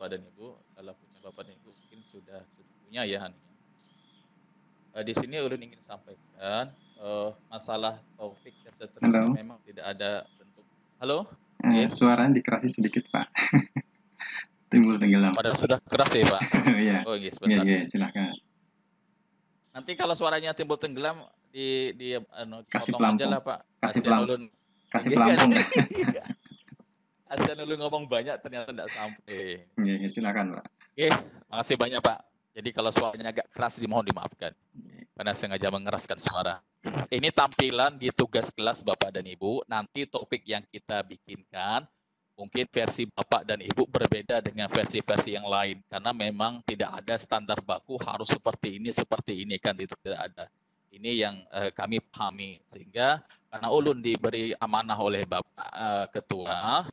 Bapak dan Ibu. Kalau punya Bapak dan Ibu mungkin sudah punya ya. Di sini ulun ingin sampaikan masalah topik dan seterusnya Halo. memang tidak ada bentuk. Halo? Suaranya dikerasi sedikit, Pak. Timbul tenggelam. Padahal sudah keras ya, Pak. Iya. Oh, iya, sebentar. Iya, silakan. Nanti kalau suaranya timbul tenggelam Kasih dipotong aja pelampung. lah, Pak. Kasih Kasihan pelampung. ulun. Kasih pelampung. Kasihan ulun ngomong banyak ternyata tidak sampai. Iya, silakan, Pak. Oke, makasih banyak, Pak. Jadi kalau suaranya agak keras dimohon dimaafkan. Karena sengaja mengeraskan suara. Ini tampilan di tugas kelas Bapak dan Ibu. Nanti topik yang kita bikinkan mungkin versi Bapak dan Ibu berbeda dengan versi-versi yang lain. Karena memang tidak ada standar baku harus seperti ini kan itu tidak ada. Ini yang kami pahami. Sehingga karena ulun diberi amanah oleh Bapak Ketua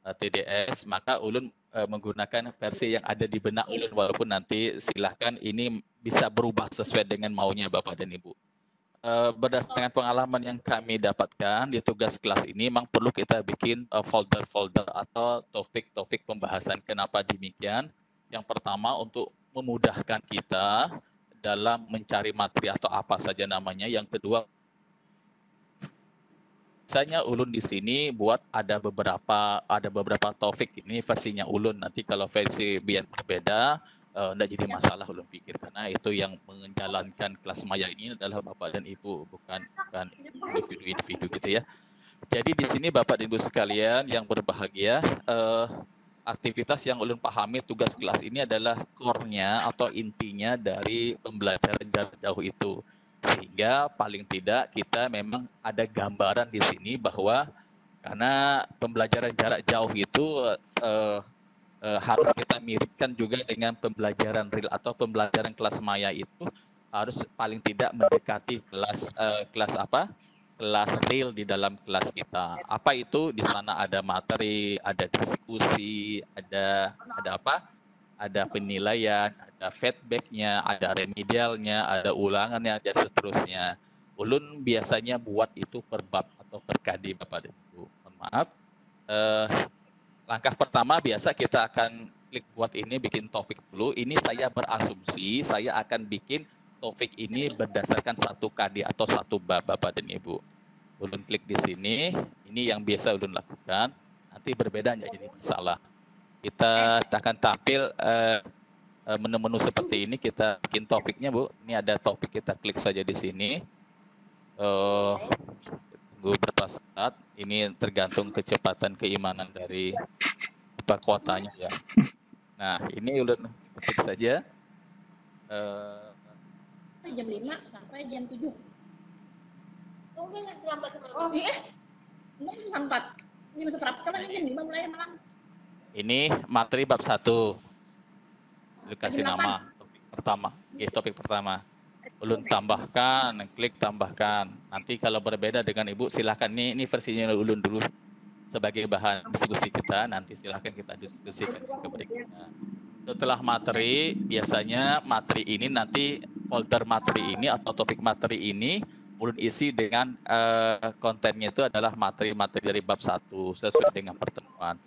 TDS, maka ulun menggunakan versi yang ada di benak ulun, walaupun nanti silahkan ini bisa berubah sesuai dengan maunya Bapak dan Ibu. Berdasarkan pengalaman yang kami dapatkan di tugas kelas ini, memang perlu kita bikin folder-folder atau topik-topik pembahasan. Kenapa demikian? Yang pertama untuk memudahkan kita dalam mencari materi atau apa saja namanya. Yang kedua, biasanya ulun di sini buat ada beberapa topik, ini versinya ulun. Nanti kalau versi biar berbeda enggak jadi masalah ulun pikir, karena itu yang menjalankan kelas maya ini adalah Bapak dan Ibu, bukan individu-individu gitu ya. Jadi di sini Bapak dan Ibu sekalian yang berbahagia, aktivitas yang ulun pahami tugas kelas ini adalah core-nya atau intinya dari pembelajaran jarak jauh itu. Sehingga paling tidak kita memang ada gambaran di sini bahwa karena pembelajaran jarak jauh itu harus kita miripkan juga dengan pembelajaran real atau pembelajaran kelas maya itu harus paling tidak mendekati kelas kelas real di dalam kelas kita. Apa itu? Di sana ada materi, ada diskusi, ada apa? Ada penilaian, ada feedbacknya, ada remedialnya, ada ulangannya, dan seterusnya. Ulun biasanya buat itu per bab atau per kadi Bapak dan Ibu. Mohon maaf. Langkah pertama biasa kita akan klik buat ini, bikin topik dulu. Ini saya berasumsi saya akan bikin topik ini berdasarkan satu kadi atau satu bab Bapak dan Ibu. Ulun klik di sini, ini yang biasa ulun lakukan. Nanti berbeda nggak jadi masalah. Kita akan tampil menu-menu seperti ini, kita bikin topiknya Bu. Ini ada topik, kita klik saja di sini. Tunggu berapa saat. Ini tergantung kecepatan keimanan dari kuotanya ya. Nah ini ulun ketik saja. Jam 5 sampai jam 7. Oh lambat. Oh iya. Enggak lambat. Ini masuk rapat kan jam 5 mulai malam. Ini materi bab 1. Ulun kasih nama topik pertama. Topik pertama. Ulun tambahkan, klik tambahkan. Nanti kalau berbeda dengan Ibu silahkan. Ini versinya ulun dulu sebagai bahan diskusi kita. Nanti silahkan kita diskusikan ke berikutnya. Setelah materi, biasanya materi ini nanti folder materi ini atau topik materi ini ulun isi dengan kontennya itu adalah materi-materi dari bab 1 sesuai dengan pertemuan.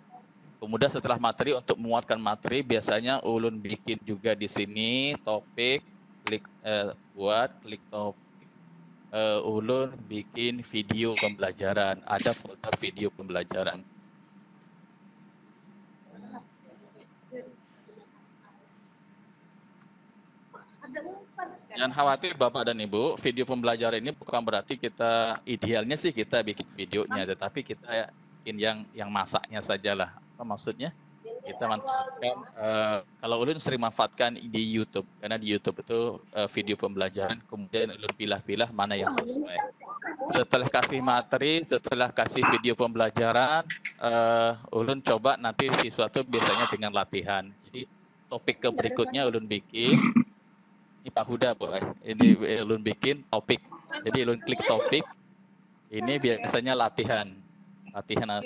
Kemudian setelah materi, untuk menguatkan materi biasanya ulun bikin juga di sini topik, klik klik topik, ulun bikin video pembelajaran, ada folder video pembelajaran. Jangan khawatir Bapak dan Ibu, video pembelajaran ini bukan berarti kita idealnya sih kita bikin videonya, tetapi kita bikin yang masaknya sajalah. Apa maksudnya? Kita manfaatkan, kalau ulun sering manfaatkan di YouTube, karena di YouTube itu video pembelajaran, kemudian ulun pilah-pilah mana yang sesuai. Setelah kasih materi, setelah kasih video pembelajaran, ulun coba nanti siswa itu biasanya dengan latihan. Jadi topik ke berikutnya ulun bikin, ini Pak Huda Bu, ini ulun bikin topik. Jadi ulun klik topik, ini biasanya latihan. Latihan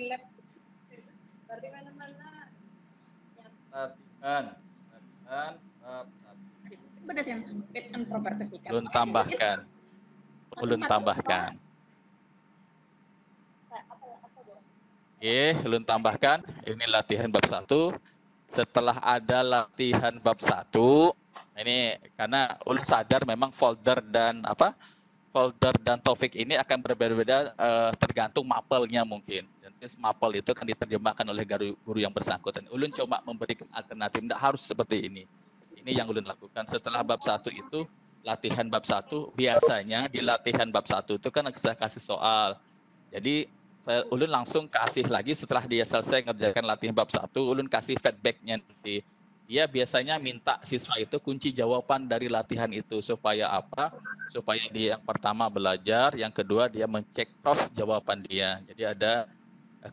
ulun tambahkan. Oke, ulun tambahkan. Ini latihan bab 1. setelah ada latihan bab 1, ini karena ulun sadar memang folder dan topik ini akan berbeda-beda tergantung mapelnya mungkin. Dan mapel itu kan diterjemahkan oleh guru yang bersangkutan. Ulun coba memberikan alternatif, tidak harus seperti ini. Ini yang ulun lakukan. Setelah bab 1 itu, latihan bab 1, biasanya di latihan bab 1 itu kan saya kasih soal. Jadi ulun langsung kasih lagi setelah dia selesai ngerjakan latihan bab 1, ulun kasih feedbacknya nanti. Dia biasanya minta siswa itu kunci jawaban dari latihan itu supaya apa? Supaya dia yang pertama belajar, yang kedua dia mencek cross jawaban dia. Jadi ada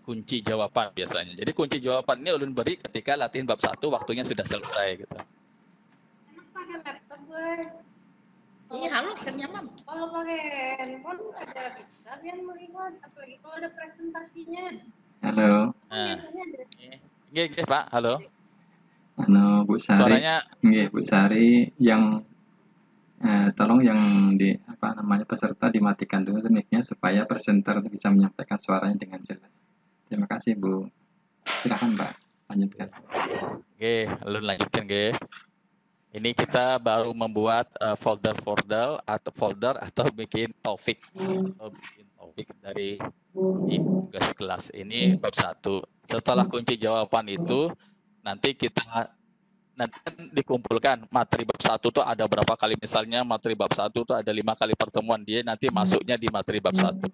kunci jawaban biasanya. Jadi kunci jawaban ini ulun beri ketika latihan bab 1 waktunya sudah selesai gitu. Enak pakai laptop gue. Iya halus kan nyaman. Kalau pakai handphone ada bisa biar melihat, apalagi kalau ada presentasinya. Halo. Biasanya ada. Iya, Pak. Halo. Bu Sari. Suaranya. Nggih, Bu Sari yang tolong yang peserta dimatikan dulu mic-nya supaya presenter bisa menyampaikan suaranya dengan jelas. Terima kasih, Bu. Silakan, Pak. Lanjutkan. Oke, lalu lanjutkan, Ge. Ini kita baru membuat folder atau bikin topik dari tugas kelas ini bab 1. Setelah kunci jawaban itu nanti kan dikumpulkan materi bab 1 itu ada berapa kali, misalnya materi bab 1 itu ada 5 kali pertemuan, dia nanti masuknya di materi bab 1.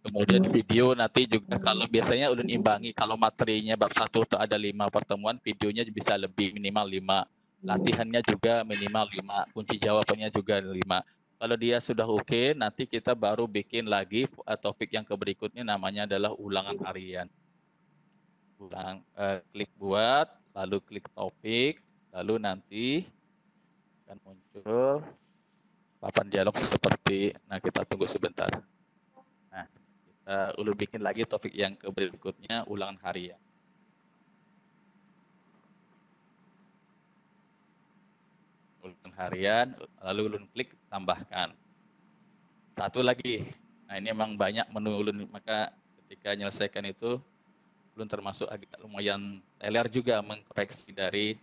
Kemudian video nanti juga, kalau biasanya ulun imbangi, kalau materinya bab 1 itu ada 5 pertemuan, videonya bisa lebih, minimal 5. Latihannya juga minimal 5, kunci jawabannya juga 5. Kalau dia sudah oke, nanti kita baru bikin lagi topik yang berikutnya, namanya adalah ulangan harian. Klik buat, lalu klik topik, lalu nanti akan muncul papan dialog seperti, nah kita tunggu sebentar. Nah, kita ulun bikin lagi topik yang berikutnya, ulangan harian. Ulangan harian, lalu ulun klik tambahkan. Satu lagi, nah ini memang banyak menu ulun, maka ketika menyelesaikan itu, ulun termasuk agak lumayan teler juga mengkoreksi dari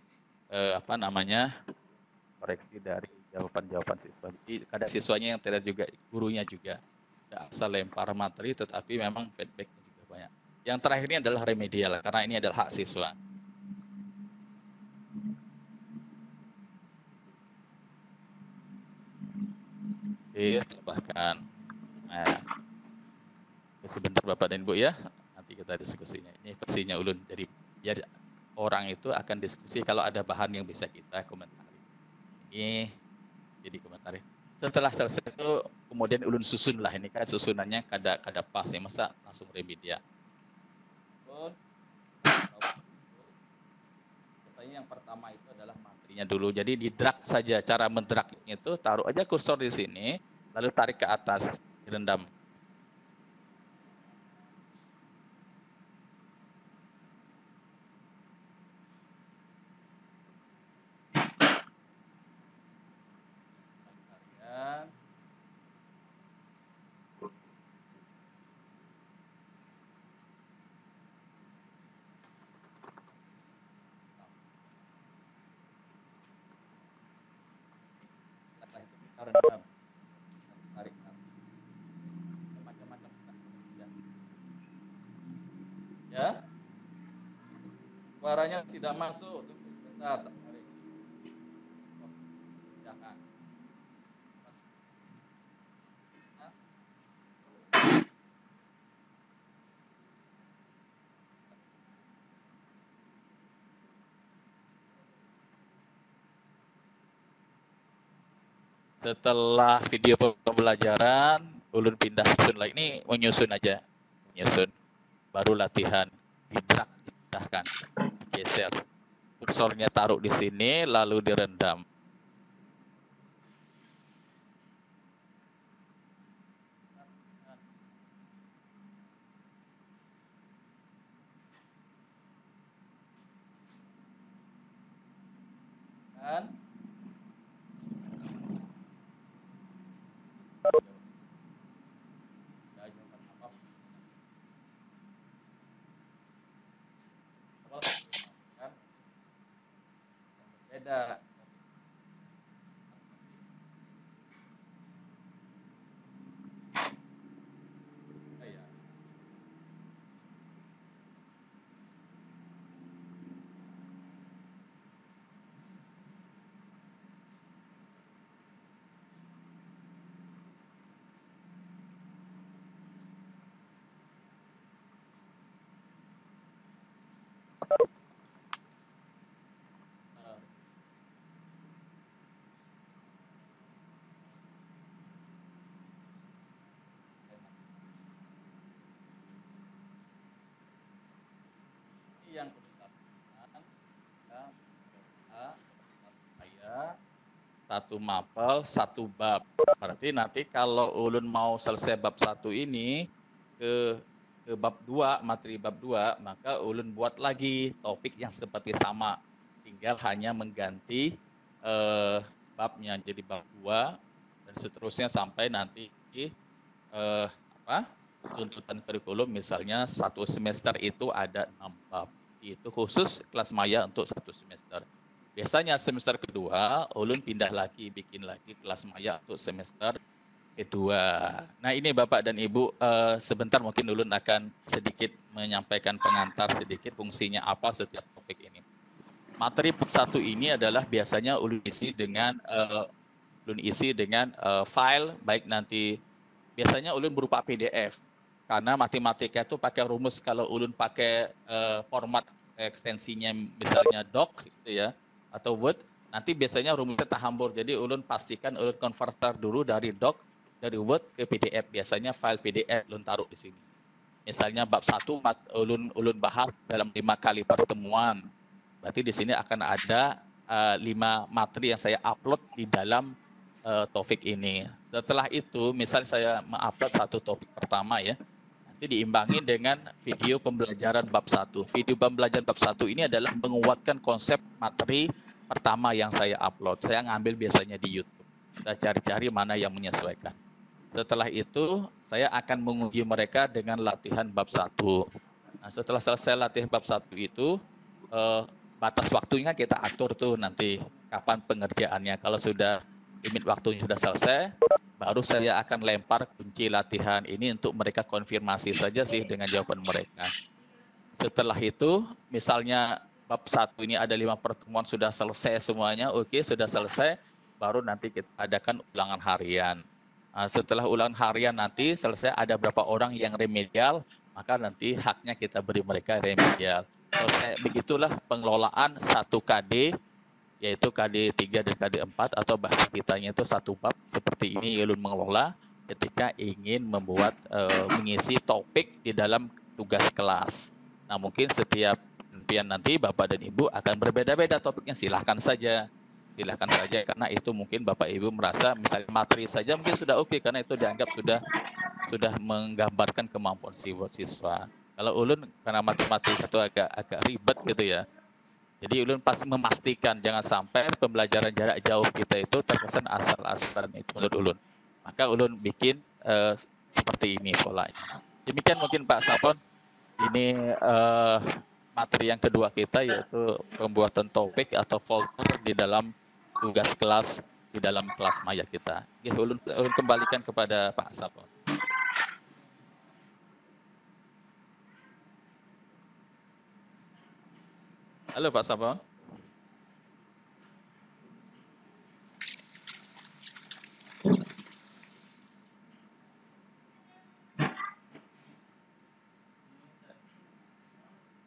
koreksi dari jawaban-jawaban siswa. Jadi kadang siswanya yang teler juga, gurunya juga. Tidak asal lempar materi, tetapi memang feedbacknya juga banyak. Yang terakhir ini adalah remedial, karena ini adalah hak siswa. Oke, tambahkan. Nah, sebentar Bapak dan Ibu ya, nanti kita diskusinya. Ini versinya ulun. Jadi biar orang itu akan diskusi kalau ada bahan yang bisa kita komentari. Ini jadi komentari. Setelah selesai itu kemudian ulun susun lah, ini kan susunannya kada pas ya, masa langsung remedial. Biasanya yang pertama itu adalah materinya dulu. Jadi di drag saja, cara mendragnya itu taruh aja kursor di sini, lalu tarik ke atas, direndam. Rendam, tarik macam-macam ya, suaranya tidak masuk, tunggu sebentar, tarik. Jangan. Setelah video pembelajaran, ulun pindah susun lagi. Ini menyusun aja, menyusun. Baru latihan, didrag, dipindahkan, geser. Kursornya taruh di sini, lalu direndam. Dan ada. Ya. Ini yang pertama, saya satu mapel, satu bab. Berarti nanti kalau ulun mau selesai bab 1 ini ke bab 2, materi bab 2, maka ulun buat lagi topik yang seperti sama. Tinggal hanya mengganti babnya jadi bab 2 dan seterusnya sampai nanti tuntutan kurikulum misalnya satu semester itu ada 6 bab. Itu khusus kelas maya untuk satu semester. Biasanya semester kedua, ulun pindah lagi, bikin lagi kelas maya untuk semester kedua. Nah ini Bapak dan Ibu, sebentar mungkin ulun akan sedikit menyampaikan pengantar sedikit fungsinya apa setiap topik ini. Materi bab 1 ini adalah biasanya ulun isi dengan file, baik nanti biasanya ulun berupa PDF. Karena matematika itu pakai rumus, kalau ulun pakai format ekstensinya misalnya doc gitu ya atau word, nanti biasanya rumusnya terhambur. Jadi ulun pastikan ulun converter dulu dari doc, dari word ke PDF. Biasanya file PDF ulun taruh di sini. Misalnya bab 1 ulun bahas dalam 5 kali pertemuan. Berarti di sini akan ada 5 materi yang saya upload di dalam topik ini. Setelah itu, misal saya mengupload satu topik pertama ya, nanti diimbangi dengan video pembelajaran bab 1. Video pembelajaran bab 1 ini adalah menguatkan konsep materi pertama yang saya upload. Saya ngambil biasanya di YouTube. Saya cari-cari mana yang menyesuaikan. Setelah itu, saya akan menguji mereka dengan latihan bab 1. Nah, setelah selesai latihan bab 1 itu, batas waktunya kita atur tuh nanti kapan pengerjaannya. Kalau sudah limit waktunya sudah selesai, baru saya akan lempar kunci latihan ini untuk mereka konfirmasi saja sih dengan jawaban mereka. Setelah itu, misalnya bab 1 ini ada 5 pertemuan sudah selesai semuanya, oke, sudah selesai, baru nanti kita adakan ulangan harian. Nah, setelah ulangan harian nanti selesai ada berapa orang yang remedial, maka nanti haknya kita beri mereka remedial. Selesai, begitulah pengelolaan 1 KD, yaitu KD 3 dan KD 4 atau bahasa kitanya itu satu bab. Seperti ini ulun mengelola ketika ingin membuat mengisi topik di dalam tugas kelas. Nah, mungkin setiap impian nanti Bapak dan Ibu akan berbeda-beda topiknya, silahkan saja. Silahkan saja, karena itu mungkin Bapak Ibu merasa misalnya materi saja mungkin sudah oke, karena itu dianggap sudah menggambarkan kemampuan siswa. Kalau ulun karena matematika itu agak ribet gitu ya. Jadi ulun pasti memastikan jangan sampai pembelajaran jarak jauh kita itu terkesan asal-asalan itu menurut ulun. Maka ulun bikin seperti ini polanya. Demikian mungkin Pak Sapon. Ini materi yang kedua kita, yaitu pembuatan topik atau folder di dalam tugas kelas di dalam kelas maya kita. Oke, ulun kembalikan kepada Pak Sapon. Halo Pak Sapon.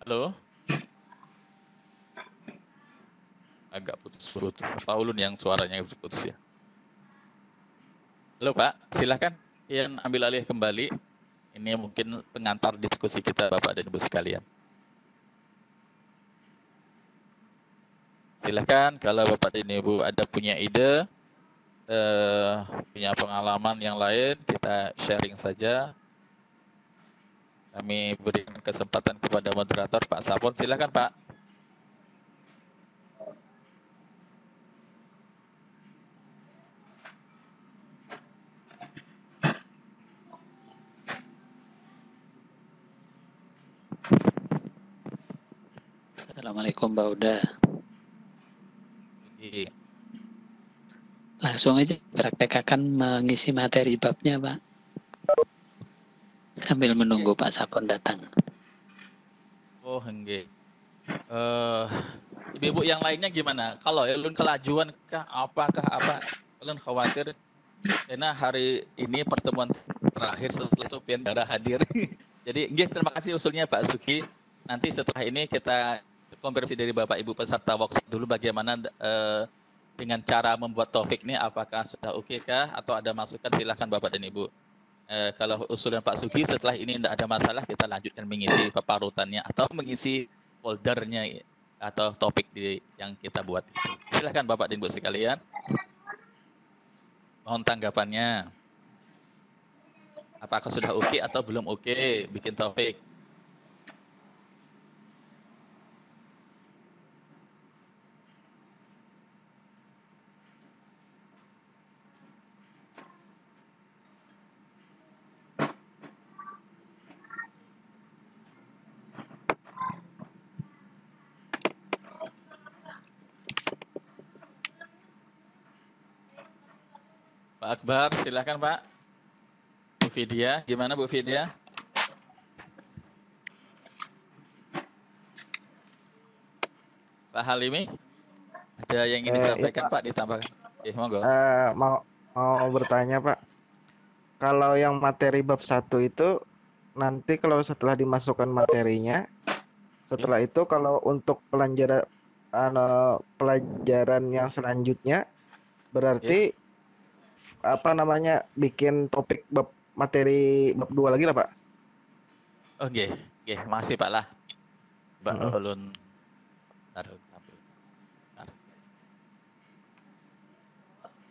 Halo. Agak putus-putus. Pak ulun yang suaranya putus ya. Halo Pak, silakan yang ambil alih kembali. Ini mungkin pengantar diskusi kita Bapak dan Ibu sekalian. Silakan kalau Bapak dan Ibu ada punya ide, punya pengalaman yang lain, kita sharing saja. Kami berikan kesempatan kepada moderator Pak Sapon. Silakan Pak. Assalamualaikum Mbak Uda. Suki. Langsung aja praktek akan mengisi materi babnya, Pak. Sambil menunggu Pak Sakon datang. Oh, enggak. Ibu-ibu yang lainnya gimana? Kalau ulun kelajuan kah apakah apa? Ulun khawatir karena hari ini pertemuan terakhir setelah itu pian darah hadir. Jadi, nggih, terima kasih usulnya Pak Suki. Nanti setelah ini kita konfirmasi dari Bapak Ibu peserta workshop dulu bagaimana dengan cara membuat topik ini, apakah sudah oke kah atau ada masukan, silahkan Bapak dan Ibu. Kalau usulan Pak Suki setelah ini tidak ada masalah, kita lanjutkan mengisi paparutannya atau mengisi foldernya atau topik yang kita buat itu. Silahkan Bapak dan Ibu sekalian. Mohon tanggapannya. Apakah sudah oke atau belum oke bikin topik? Pak Akbar, silakan Pak. Bu Vidya, gimana Bu Vidya? Pak Halimi, ada yang ingin disampaikan Pak, ditambahkan? Monggo. Mau bertanya Pak, kalau yang materi bab 1 itu nanti kalau setelah dimasukkan materinya, setelah itu kalau untuk pelajaran yang selanjutnya berarti apa namanya, bikin topik bab materi bab 2 lagi lah Pak. Oh nggih, makasih Pak lah. Mbak ulun taruh tampil.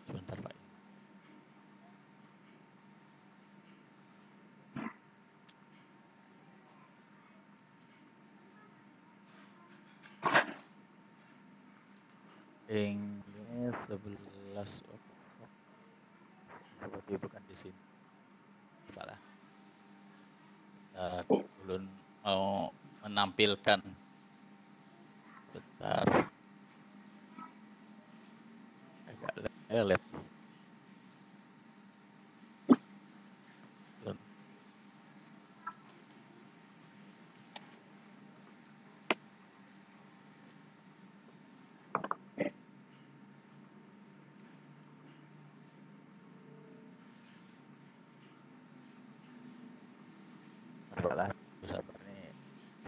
Sebentar Pak. Inggris 11 berarti bukan di sini. Salah. Ulun mau menampilkan. Bentar. Agak lelet. Salah, sabar nih.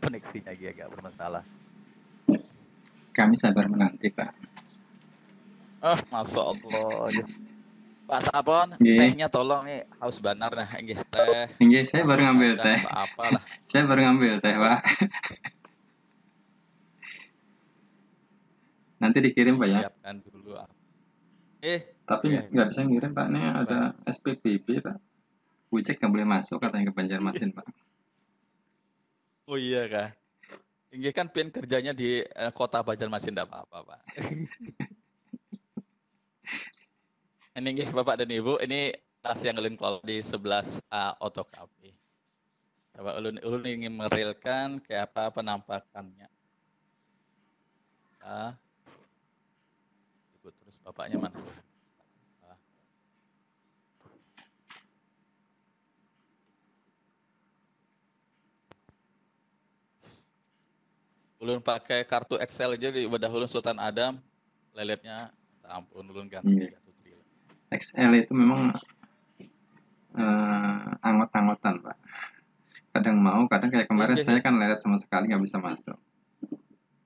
Koneksinya agak bermasalah. Kami sabar menanti, Pak. Oh, Masya Allah. Pak Sapon, tehnya tolong nih, haus banar nah, nggih teh. Nggih, saya baru ngambil teh. Apalah. Saya baru ngambil teh, Pak. Nanti dikirim, Pak ya. Siapkan dulu. Tapi nggak bisa ngirim, Pak. Ini ada SPBB, Pak. Ujek nggak boleh masuk katanya ke Banjarmasin, Pak. Oh iya kah? Ini kan pian kerjanya di kota Banjarmasin, enggak apa-apa, Pak. Ini Bapak dan Ibu, ini tas yang ulun kelola di 11A Autocafe. Coba ulun ingin merealkan kayak apa penampakannya. Ibu terus bapaknya mana? Ulun pakai kartu Excel aja di wadah ulun Sultan Adam, leletnya ampun ulun ganti. XL itu memang anggot-anggotan, Pak. Kadang mau, kadang kayak kemarin saya kan lelet sama sekali nggak bisa masuk.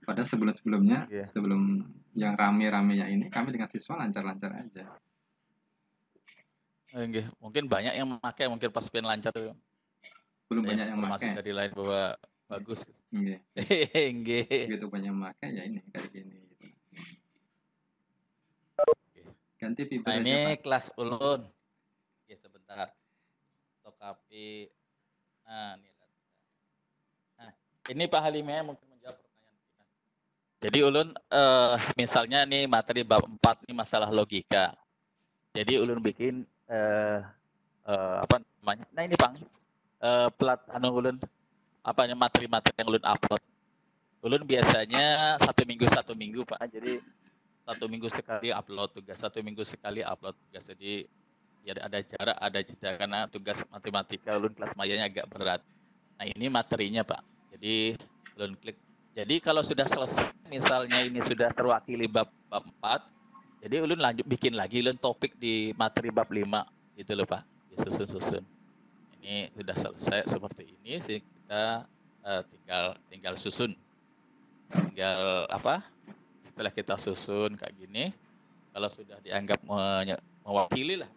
Padahal sebelum-sebelumnya, sebelum yang rame-ramenya ini, kami dengan siswa lancar-lancar aja. Mungkin banyak yang memakai, mungkin pas pian lancar tuh. Belum banyak yang memakai. Dari lain bahwa bagus. Gitu banyak yang memakai ya ini kayak gini. Gitu. Ganti fitur aja, ini Pak. kelas ulun. Sebentar. Autocafe. Ini Pak Halimnya mungkin menjawab pertanyaan kita. Jadi ulun misalnya nih materi bab 4 ini masalah logika. Jadi ulun bikin apa namanya? Nah ini Bang. Ulun materi-materi yang ulun upload. Ulun biasanya satu minggu Pak. Jadi 1 minggu sekali upload tugas, 1 minggu sekali upload tugas. Jadi ya ada jarak, ada jeda karena tugas matematika ulun kelas mayanya agak berat. Nah ini materinya Pak. Jadi ulun klik. Jadi kalau sudah selesai, misalnya ini sudah terwakili bab 4, jadi ulun lanjut bikin lagi ulun topik di materi bab 5 gitu loh Pak. Disusun-susun. Ini sudah selesai seperti ini, sih kita tinggal susun. Tinggal apa? Setelah kita susun kayak gini, kalau sudah dianggap mewakili lah.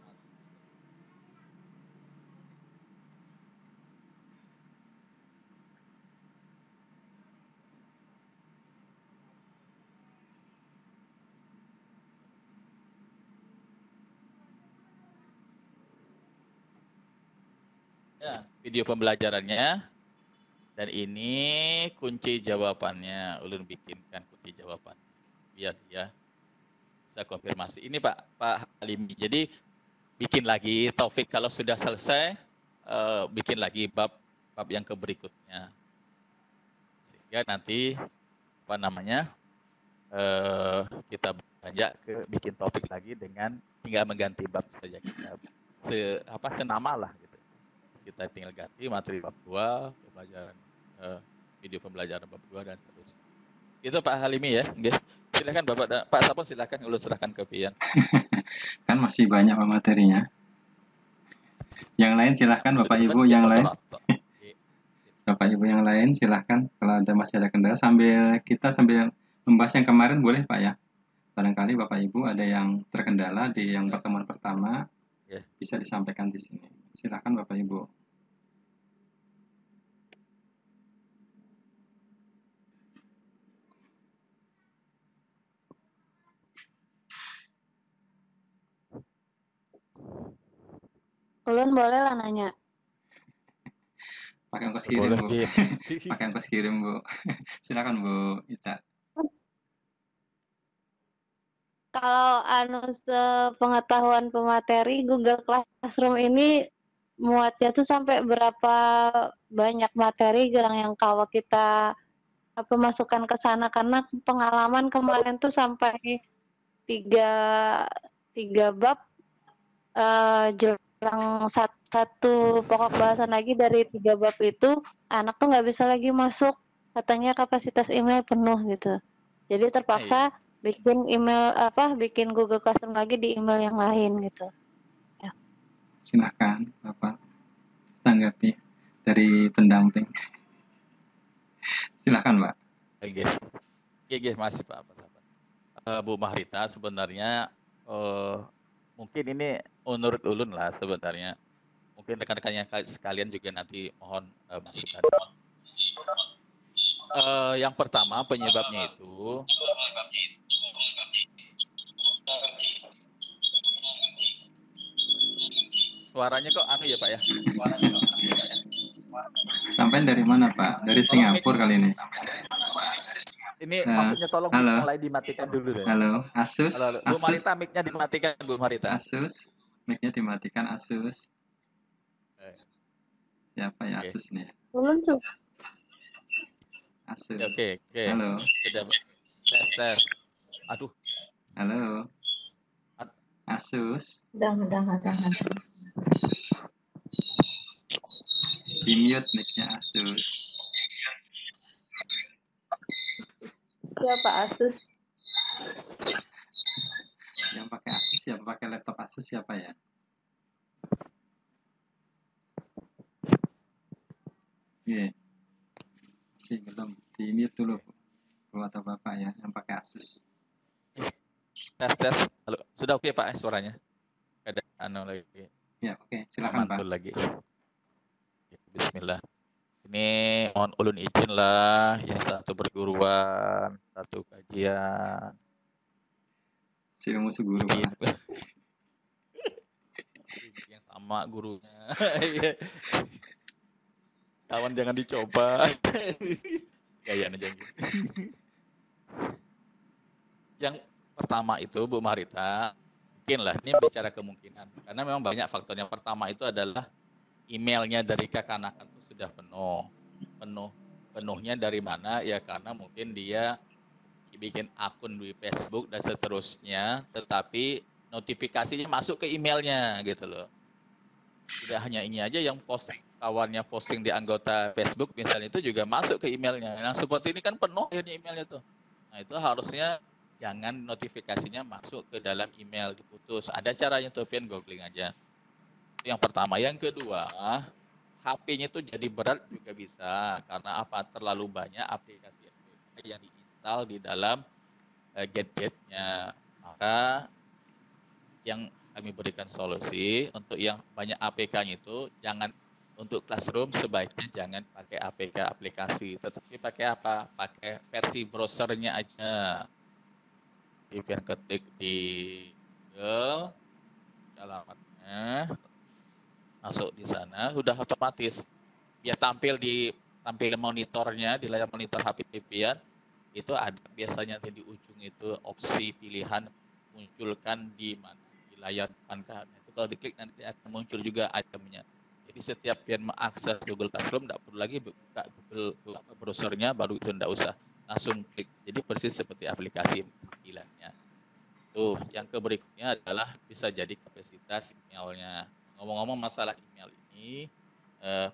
Ya, video pembelajarannya. Dan ini kunci jawabannya. Ulun bikinkan kunci jawaban. Biar dia bisa konfirmasi. Ini Pak Halimi. Jadi bikin lagi topik kalau sudah selesai, bikin lagi bab yang berikutnya. Sehingga nanti apa namanya? Kita beranjak ke bikin topik lagi dengan tinggal mengganti bab saja, kita senama lah gitu. Kita tinggal ganti materi bab 2, pembelajaran video pembelajaran bab 2 dan seterusnya. Itu Pak Halimi ya. Nggih. Silakan Bapak Pak Sapon, silakan ulun serahkan ke Pian. Kan masih banyak materinya. Yang lain silahkan Bapak Ibu yang lain. Bapak Ibu yang lain silahkan, kalau ada masih ada kendala sambil membahas yang kemarin boleh Pak ya. Barangkali Bapak Ibu ada yang terkendala di yang pertemuan pertama, bisa disampaikan di sini. Silahkan Bapak Ibu. Ulun boleh lah nanya. Pakai ongkos kirim Bu. Pakai ongkos kirim Bu. Silakan Bu Ita. Kalau pengetahuan pemateri Google Classroom ini muatnya tuh sampai berapa banyak materi yang kalau kita masukkan ke sana, karena pengalaman kemarin tuh sampai tiga bab jelang satu pokok bahasan lagi dari 3 bab itu anak tuh nggak bisa lagi masuk, katanya kapasitas email penuh gitu. Jadi terpaksa bikin bikin Google Classroom lagi di email yang lain gitu. Ya. Silakan Bapak tanggapi dari pendamping. Silakan Pak. Oke, masih Pak. Bu Mahrita, sebenarnya mungkin ini menurut ulun lah sebenarnya. Mungkin rekan-rekannya sekalian juga nanti mohon masukan. Yang pertama penyebabnya itu suaranya kok ya Pak ya? Sampai dari mana Pak? Dari Singapura kali ini. Ini maksudnya tolong mulai dimatikan dulu deh. Halo, Asus. Halo. Bu Marita, mic-nya dimatikan Bu Marita. Asus, mic-nya dimatikan Asus. Siapa ya Asus nih? Ulun coba. Asus. Oke. Halo. Sudah tes. Aduh. Halo. Asus. Udah. Di-mute mic-nya Asus. Siapa Asus? Yang pakai Asus siapa? Pakai laptop Asus siapa ya? Masih belum. Di-mute dulu Bu atau Bapak ya yang pakai Asus. Tes. Halo. Sudah oke Pak suaranya? Ada lagi. Ya, oke. Silakan Pak. Mantul lagi. Bismillah. Ini mohon ulun izin lah, yang satu perguruan, satu kajian. Si musuh guru Pak. Yang sama gurunya. Kawan jangan dicoba. Gayaan aja gitu. Yang pertama itu Bu Marita, mungkin lah ini bicara kemungkinan. Karena memang banyak faktor. Yang pertama itu adalah emailnya dari kekanakan itu sudah penuhnya dari mana ya, karena mungkin dia bikin akun di Facebook dan seterusnya, tetapi notifikasinya masuk ke emailnya gitu loh. Tidak hanya ini aja yang posting, kawannya posting di anggota Facebook misalnya itu juga masuk ke emailnya. Yang seperti ini kan penuh akhirnya emailnya tuh. Nah itu harusnya jangan notifikasinya masuk ke dalam email, diputus. Ada caranya tuh, Pian, googling aja. Itu yang pertama. Yang kedua, HP-nya itu jadi berat juga bisa. Karena apa? Terlalu banyak aplikasi yang diinstal di dalam gadgetnya. Maka yang kami berikan solusi untuk yang banyak APK-nya itu jangan, untuk Classroom sebaiknya jangan pakai APK aplikasi, tetapi pakai apa? Pakai versi browsernya aja. Di ketik di Google, alamatnya, masuk di sana, sudah otomatis. Dia tampil di monitornya, di layar monitor HP Pian, itu ada biasanya di ujung itu opsi pilihan munculkan di mana, di layar depan kan. Itu kalau diklik nanti akan muncul juga itemnya. Jadi setiap Pian mengakses Google Classroom tidak perlu lagi buka Google browsernya, baru itu tidak usah, langsung klik. Jadi persis seperti aplikasi tampilannya. Tuh, yang berikutnya adalah bisa jadi kapasitas emailnya. Ngomong-ngomong masalah email ini,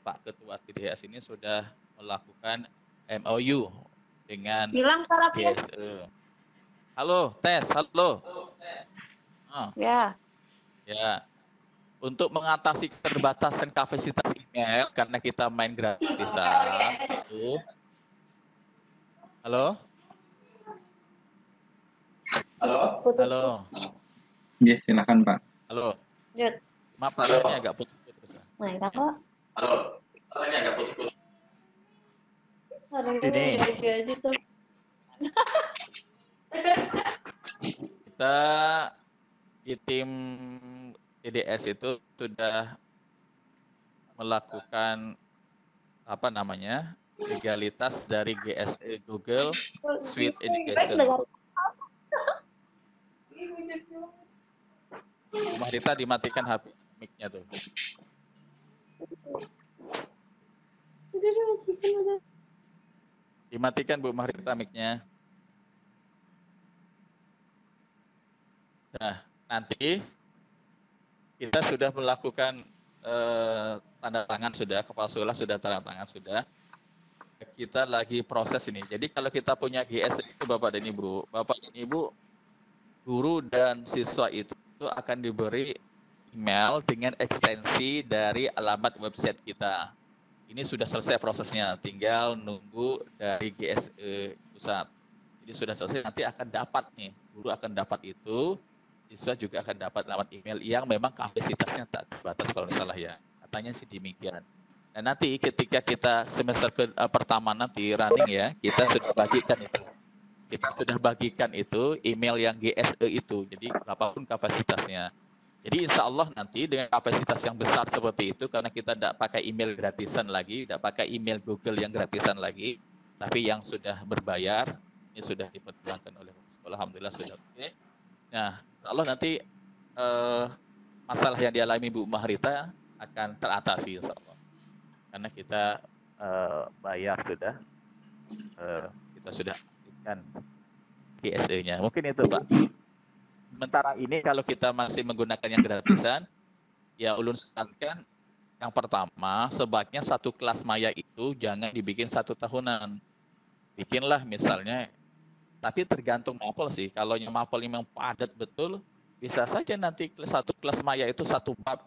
Pak Ketua TDS ini sudah melakukan MOU dengan Hilang sarapnya. GSE. Halo, tes, halo. Ya. Ya. Untuk mengatasi keterbatasan kapasitas email karena kita main gratisan itu. Halo? Halo. Yes, silakan Pak. Halo. Lanjut. Maaf, ini agak putus-putus. Nah, itu kok. Halo. Ini agak putus-putus. Ini. Aja tuh. Kita di tim TDS itu sudah melakukan apa namanya, legalitas dari GSE Google Suite Education. Bu Rita dimatikan HP mic-nya tuh. Dimatikan Bu Rita mic-nya. Nah, nanti kita sudah melakukan tanda tangan sudah, Kepala Sekolah sudah tanda tangan sudah. Kita lagi proses ini. Jadi kalau kita punya GS itu Bapak dan Ibu, guru dan siswa itu akan diberi email dengan ekstensi dari alamat website kita. Ini sudah selesai prosesnya, tinggal nunggu dari GSE pusat. Jadi sudah selesai, nanti akan dapat nih, guru akan dapat itu, siswa juga akan dapat alamat email yang memang kapasitasnya tak terbatas kalau salah ya. Katanya sih demikian. Dan nanti ketika kita semester pertama nanti running ya, kita sudah bagikan itu. Kita sudah bagikan itu email yang GSE itu, jadi berapapun kapasitasnya. Jadi insya Allah nanti dengan kapasitas yang besar seperti itu, karena kita tidak pakai email gratisan lagi, tidak pakai email Google yang gratisan lagi, tapi yang sudah berbayar, ini sudah diperjuangkan oleh sekolah, alhamdulillah sudah oke. Nah, insya Allah nanti masalah yang dialami Bu Mahrita akan teratasi insya Allah. Karena kita bayar sudah, kita sudah aktifkan GSE-nya. Mungkin itu Pak. Sementara ini kalau kita masih menggunakan yang gratisan, ya ulun sarankan yang pertama sebaiknya satu kelas maya itu jangan dibikin 1 tahunan. Bikinlah misalnya, tapi tergantung mapel sih. Kalau yang mapel memang padat betul, bisa saja nanti satu kelas maya itu 1 bab.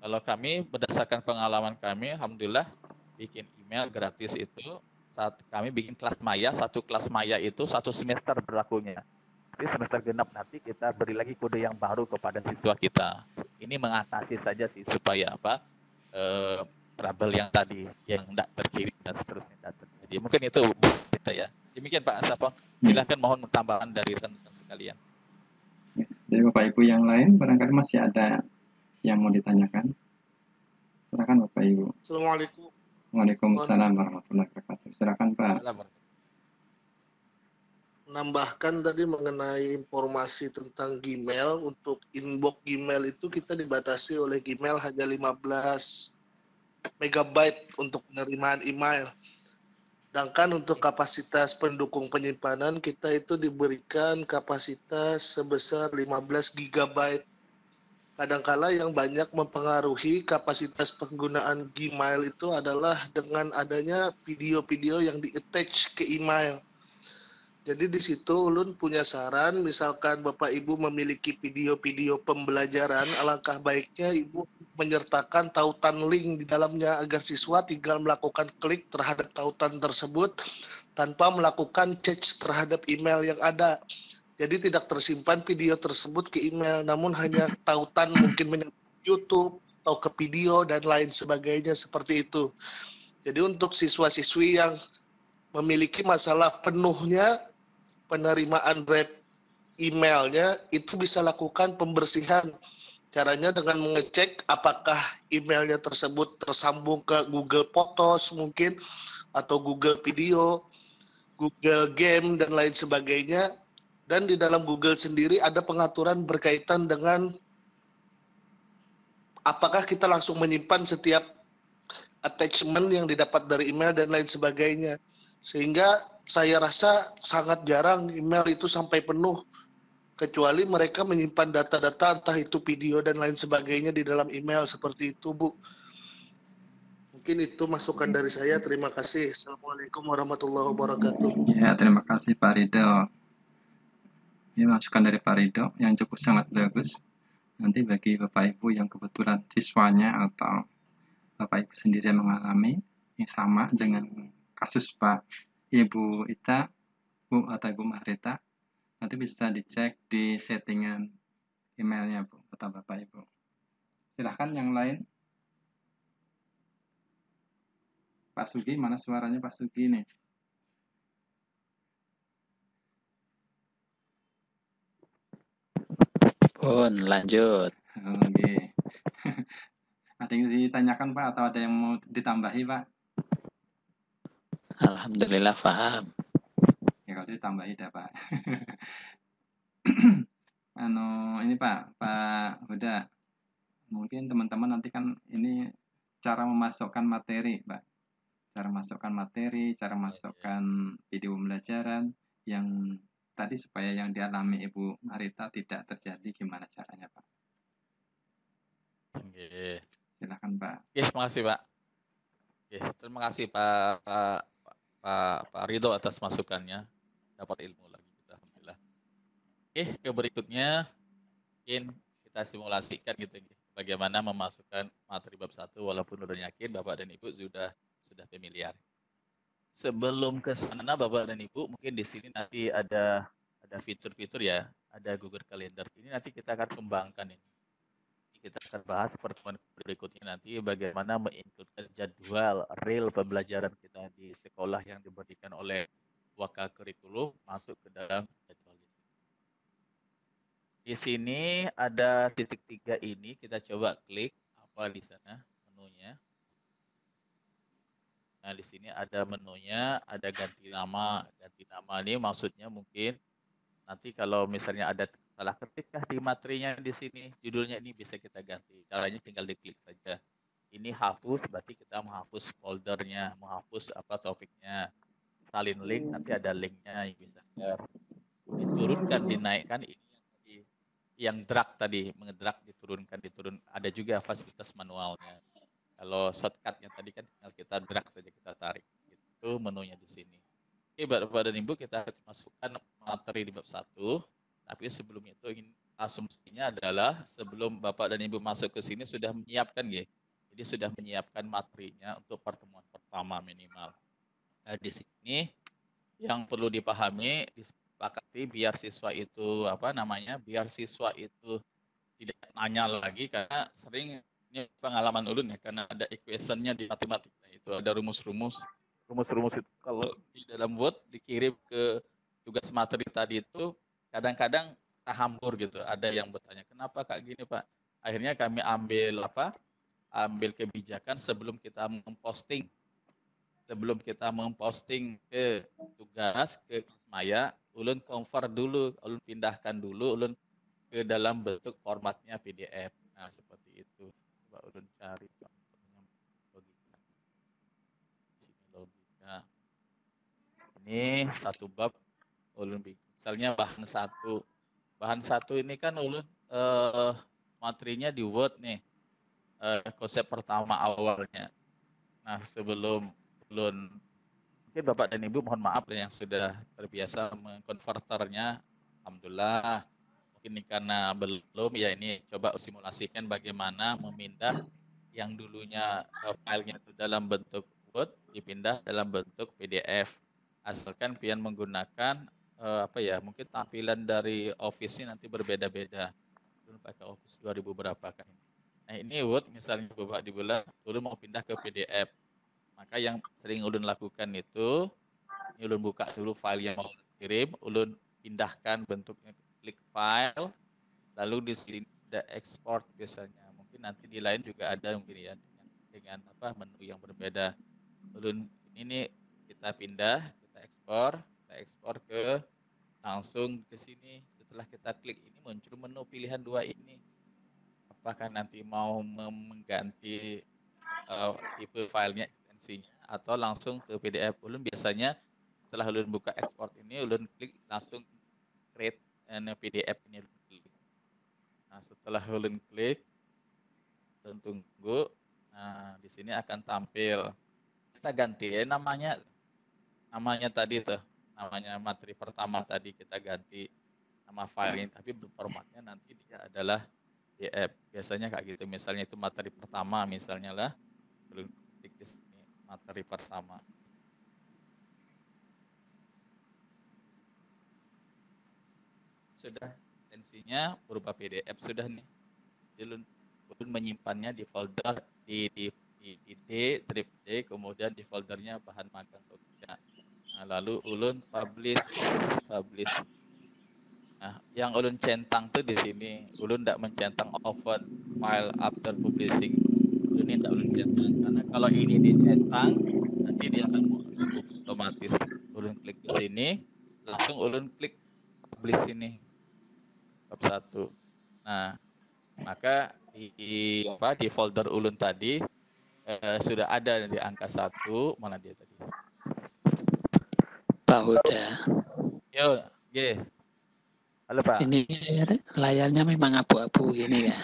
Kalau kami berdasarkan pengalaman kami, alhamdulillah bikin email gratis itu, saat kami bikin kelas maya, 1 kelas maya itu 1 semester berlakunya. Jadi semester genap nanti kita beri lagi kode yang baru kepada siswa kita. Ini mengatasi saja sih supaya apa trouble yang tadi yang tidak terkirim dan seterusnya tidak terjadi. Mungkin itu kita ya. Demikian Pak Sapong. Silakan mohon tambahan dari rekan-rekan sekalian. Dari Bapak Ibu yang lain barangkali masih ada yang mau ditanyakan. Silakan Bapak Ibu. Assalamualaikum. Waalaikumsalam warahmatullahi wabarakatuh. Silakan Pak. Menambahkan tadi mengenai informasi tentang Gmail, untuk inbox Gmail itu kita dibatasi oleh Gmail hanya 15 MB untuk penerimaan email. Sedangkan untuk kapasitas pendukung penyimpanan kita itu diberikan kapasitas sebesar 15 GB. Kadangkala yang banyak mempengaruhi kapasitas penggunaan Gmail itu adalah dengan adanya video-video yang di-attach ke email. Jadi di situ Ulun punya saran, misalkan Bapak Ibu memiliki video-video pembelajaran, alangkah baiknya Ibu menyertakan tautan link di dalamnya agar siswa tinggal melakukan klik terhadap tautan tersebut tanpa melakukan search terhadap email yang ada. Jadi tidak tersimpan video tersebut ke email, namun hanya tautan mungkin menyangkut YouTube atau ke video dan lain sebagainya seperti itu. Jadi untuk siswa-siswi yang memiliki masalah penuhnya penerimaan draft emailnya, itu bisa lakukan pembersihan. Caranya dengan mengecek apakah emailnya tersebut tersambung ke Google Photos mungkin, atau Google Video, Google Game, dan lain sebagainya. Dan di dalam Google sendiri ada pengaturan berkaitan dengan apakah kita langsung menyimpan setiap attachment yang didapat dari email dan lain sebagainya. Sehingga saya rasa sangat jarang email itu sampai penuh, kecuali mereka menyimpan data-data entah itu video dan lain sebagainya di dalam email seperti itu, Bu. Mungkin itu masukan dari saya. Terima kasih. Assalamualaikum warahmatullahi wabarakatuh. Ya, terima kasih Pak Rido. Ini masukan dari Pak Rido yang cukup sangat bagus. Nanti bagi Bapak Ibu yang kebetulan siswanya atau Bapak Ibu sendiri yang mengalami yang sama dengan kasus Pak Ibu Ita, Bu atau Ibu Mahrita, nanti bisa dicek di settingan emailnya, Bu atau Bapak Ibu. Silahkan yang lain. Pak Sugi, mana suaranya Pak Sugi nih? Pun lanjut. Oke. Ada yang ditanyakan Pak atau ada yang mau ditambahi Pak? Alhamdulillah paham. Ya kalau ditambahi dah Pak. Ini Pak Huda. Mungkin teman-teman nanti kan ini cara memasukkan materi, Pak. Cara masukkan materi, cara masukkan video pembelajaran yang tadi supaya yang dialami Ibu Marita tidak terjadi, gimana caranya, Pak? Oke. Silakan, Pak. Oke, terima kasih, Pak. Oke, terima kasih Pak Ridho atas masukannya. Dapat ilmu lagi kita, alhamdulillah. Oke, ke berikutnya mungkin kita simulasikan gitu bagaimana memasukkan materi bab 1 walaupun udah yakin Bapak dan Ibu sudah familiar. Sebelum ke sana Bapak dan Ibu, mungkin di sini nanti ada fitur-fitur ya, ada Google Calendar. Ini nanti kita akan kembangkan ini. Kita akan bahas pertemuan berikutnya nanti bagaimana menginkludkan jadwal real pembelajaran kita di sekolah yang diberikan oleh wakil kurikulum masuk ke dalam jadwal di sini. Di sini ada titik 3 ini, kita coba klik apa di sana menunya. Nah, di sini ada menunya, ada ganti nama. Ganti nama ini maksudnya mungkin nanti kalau misalnya ada salah ketik di materinya di sini, judulnya ini bisa kita ganti. Caranya tinggal diklik saja. Ini hapus, berarti kita menghapus foldernya, menghapus topiknya. Salin link, nanti ada linknya yang bisa share. Diturunkan, dinaikkan, ini yang drag tadi, mengedrag, diturun. Ada juga fasilitas manualnya. Kalau shortcutnya tadi kan tinggal kita drag saja, kita tarik. Itu menunya di sini. Oke, Bapak dan Ibu, kita masukkan materi di bab 1. Tapi sebelum itu asumsinya adalah sebelum Bapak dan Ibu masuk ke sini sudah menyiapkan ya. Jadi sudah menyiapkan materinya untuk pertemuan pertama minimal. Nah, di sini yang perlu dipahami, disepakati biar siswa itu biar siswa itu tidak nanya lagi, karena sering ini pengalaman ulun ya, karena ada equationnya di matematika itu ada rumus-rumus itu kalau di dalam Word dikirim ke tugas materi tadi itu kadang-kadang hambur gitu. Ada yang bertanya, kenapa Kak gini Pak? Akhirnya kami ambil kebijakan sebelum kita memposting ke tugas ke Maya, ulun convert dulu, ulun pindahkan dulu, ulun ke dalam bentuk formatnya PDF. Nah, seperti itu. Coba ulun cari logika. Ini satu bab ulun bikin. Misalnya bahan satu ini kan ulun materinya di Word nih, konsep pertama awalnya. Nah, sebelum ulun, mungkin Bapak dan Ibu mohon maaf yang sudah terbiasa mengkonverternya, alhamdulillah. Mungkin ini karena belum, ya ini coba simulasikan bagaimana memindah yang dulunya filenya itu dalam bentuk Word dipindah dalam bentuk PDF. Asalkan pian menggunakan mungkin tampilan dari Office-nya nanti berbeda-beda. Ulun pakai Office 2000 berapa kan ini. Nah, ini Word misalnya Bapak dibuat ulun mau pindah ke PDF. Maka yang sering ulun lakukan itu, ini ulun buka dulu file yang mau kirim, ulun pindahkan bentuknya, klik file, lalu di sini ada export biasanya. Mungkin nanti di lain juga ada mungkin ya dengan menu yang berbeda. Ulun ini kita pindah, kita ekspor ke langsung ke sini. Setelah kita klik ini muncul menu pilihan dua ini. Apakah nanti mau mengganti tipe filenya, ekstensinya, atau langsung ke PDF. Ulun biasanya setelah ulun buka export ini, ulun klik langsung create PDF ini. Nah, setelah ulun klik, ulun tunggu. Nah, di sini akan tampil. Kita ganti namanya tadi tuh, namanya materi pertama tadi kita ganti nama file ini, tapi formatnya nanti dia adalah PDF. Biasanya kayak gitu. Misalnya itu materi pertama, misalnya lah, ulun klik di sini materi pertama. Sudah ekstensinya berupa PDF sudah nih. Ulun menyimpannya di folder di drive D, kemudian di foldernya bahan magang Jogja. Nah, lalu ulun publish. Nah, yang ulun centang tuh di sini. Ulun tidak mencentang open file after publishing. Ini tidak ulun centang karena kalau ini dicentang nanti dia akan muncul otomatis. Ulun klik di sini, langsung ulun klik publish ini bab 1. Nah, maka di folder ulun tadi sudah ada di angka 1, mana dia tadi? Pak Huda. Yo, G. Halo Pak. Ini layarnya memang abu-abu gini ya.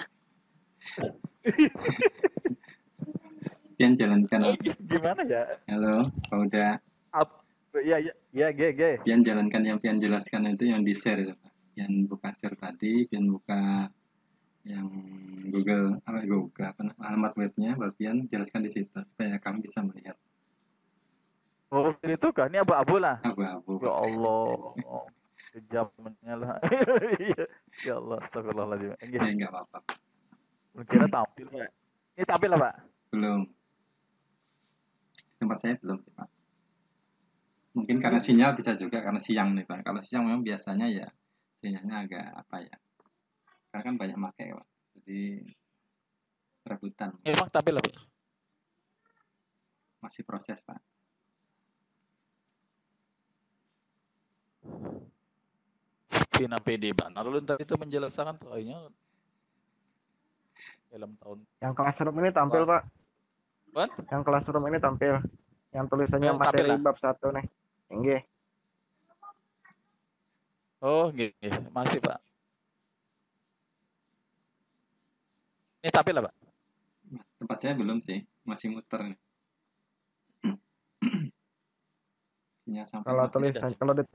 Pian jalankan. Gimana ya? Halo, Pak Huda. Ya, G. Pian jalankan yang Pian jelaskan itu yang di share itu, Pak. Pian buka share tadi, Pian buka yang Google alamat webnya, baru Pian jelaskan di situ supaya kami bisa melihat. Oh, itu kan ini abu-abu lah. Abu-abu. Ya Allah. Kejamnya lah. Ya Allah, astagfirullahaladzim. Ya, enggak apa-apa. Kira tampil, Pak. Ini tampil lah, Pak? Belum. Tempat saya belum sih, Pak. Mungkin karena sinyal bisa juga karena siang nih, Pak. Kalau siang memang biasanya ya sinyalnya agak karena kan banyak pakai, Pak. Jadi rebutan. Memang tampil lah, Pak? Masih proses, Pak. Pina PD Banar lu tadi itu menjelaskan soalnya dalam tahun. Yang classroom ini tampil, Pak. What? Yang classroom ini tampil. Yang tulisannya materi bab 1 nih. Nggih. Oh, nggih. Masih, Pak. Ini tampil lah, Pak? Tempat saya belum sih, masih muter nih. Kalau tulisan, kalau di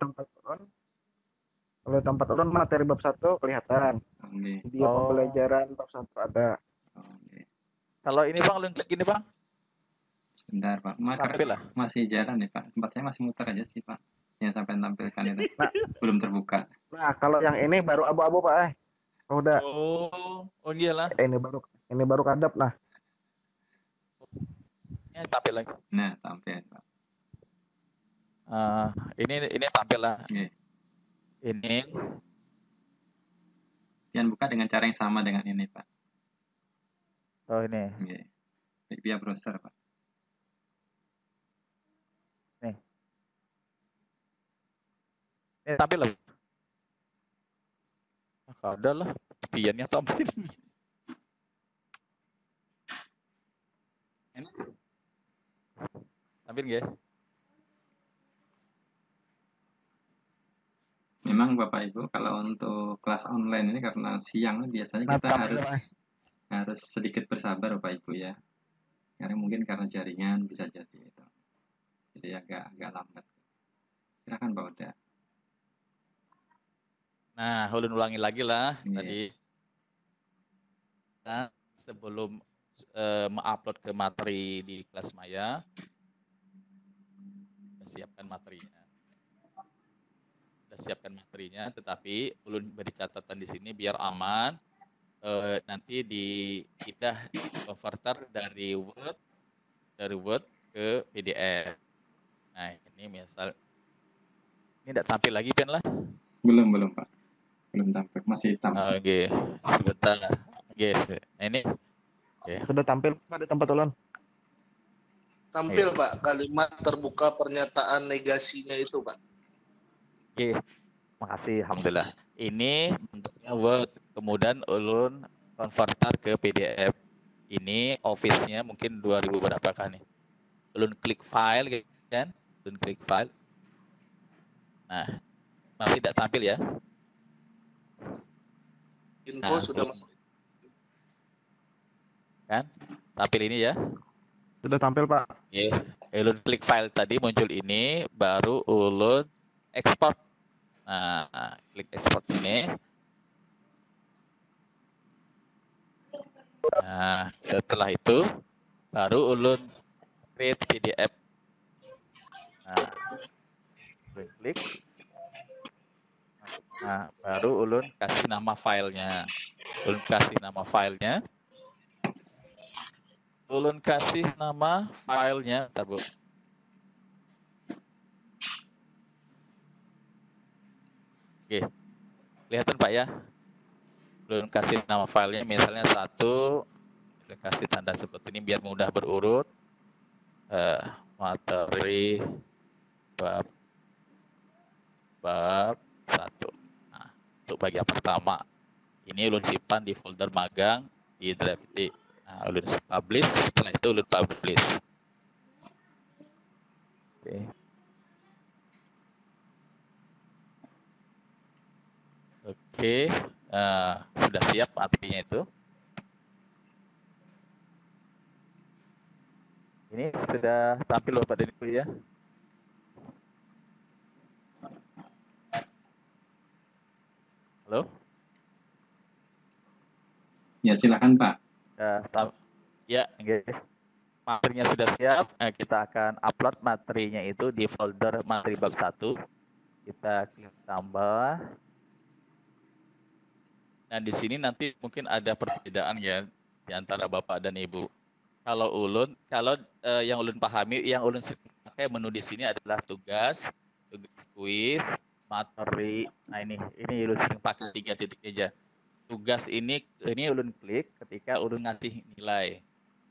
tempat ulun materi bab 1 kelihatan. Video pembelajaran bab 1 ada. Kalau ini Bang, ulun klik gini, Bang. Sebentar, Pak. Masih jalan nih, Pak. Tempat saya masih muter aja sih, Pak. Yang sampai tampilkan itu belum terbuka. Nah, kalau yang ini baru abu-abu, Pak. Udah. Oh iyalah. Ini baru kadap, nah. Ini tampil lagi. Nah, tampil, Pak. Ini tampil lah. Okay. Ini. Pian buka dengan cara yang sama dengan ini, Pak. Oh, ini. Okay. Via browser, Pak. Nih. Ini tampil lah. Ada lah. Piannya tampil. Tampil nggak? untuk kelas online ini karena siang biasanya kita Mantap, harus sedikit bersabar Bapak Ibu ya. Karena mungkin karena jaringan bisa jadi itu. Jadi agak lambat. Silakan Pak Oda. Nah, ulun ulangi lagi lah Iya. tadi. Nah, sebelum mengupload ke materi di kelas Maya, siapkan materinya. Sudah siapkan materinya, tetapi ulun beri catatan di sini biar aman. Nanti dipindah converter dari Word ke PDF. Nah, ini misal ini tidak tampil lagi Pen lah. Belum Pak. Belum tampil, masih hitam. Oke, sebentar. Oke, nah, ini. Oke. Sudah tampil Pak di tempat ulun. Tampil Pak kalimat terbuka pernyataan negasinya itu Pak. Oke, makasih, alhamdulillah. Ini bentuknya Word, kemudian ulun converter ke PDF. Ini Office-nya mungkin 2000 berapa kan nih? Ulun klik file kan? Ulun klik file. Nah, masih tidak tampil ya? Info Nah, sudah masuk. Kan? Tampil ini ya? Sudah tampil Pak. Oke, ulun klik file tadi muncul ini, baru ulun export. Nah, klik export ini. Nah, setelah itu baru ulun create PDF. Nah, ulun klik. Nah, baru ulun kasih nama filenya. Ulun kasih nama filenya. Ulun kasih nama filenya. Bentar, Bu. Oke, kelihatan Pak ya? Ulun kasih nama filenya misalnya 1. Ulun kasih tanda seperti ini biar mudah berurut. Materi bab 1. Nah, untuk bagian pertama ini ulun simpan di folder magang di drive D. Nah, ulun publish, setelah itu ulun publish. Oke. Oke, sudah siap materinya itu. Ini sudah tampil Bapak dan Ibu ya. Halo? Ya silakan Pak. Ya, guys. Materinya sudah siap. Kita akan upload materinya itu di folder materi bab 1. Kita klik tambah. Nah, di sini nanti mungkin ada perbedaan ya di antara Bapak dan Ibu. Kalau yang ulun pahami, yang ulun pakai menu di sini adalah tugas kuis, materi. Nah, ini ulun sering pakai 3 titik aja. Tugas ini ulun klik ketika ulun ngasih nilai.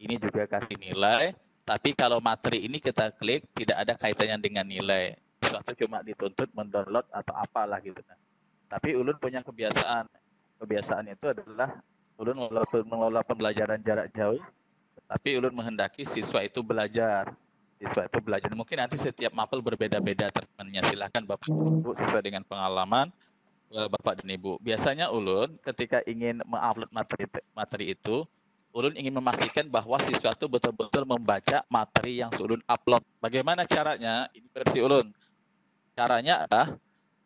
Ini juga kasih nilai, tapi kalau materi ini kita klik tidak ada kaitannya dengan nilai. Suatu cuma dituntut mendownload atau apalah gitu. Tapi ulun punya kebiasaan. Kebiasaan itu adalah ulun mengelola pembelajaran jarak jauh, tapi ulun menghendaki siswa itu belajar. Mungkin nanti setiap mapel berbeda-beda treatmentnya. Silakan Bapak Ibu sesuai dengan pengalaman Bapak dan Ibu. Biasanya ulun ketika ingin mengupload materi itu, ulun ingin memastikan bahwa siswa itu betul-betul membaca materi yang ulun upload. Bagaimana caranya? Ini versi ulun. Caranya adalah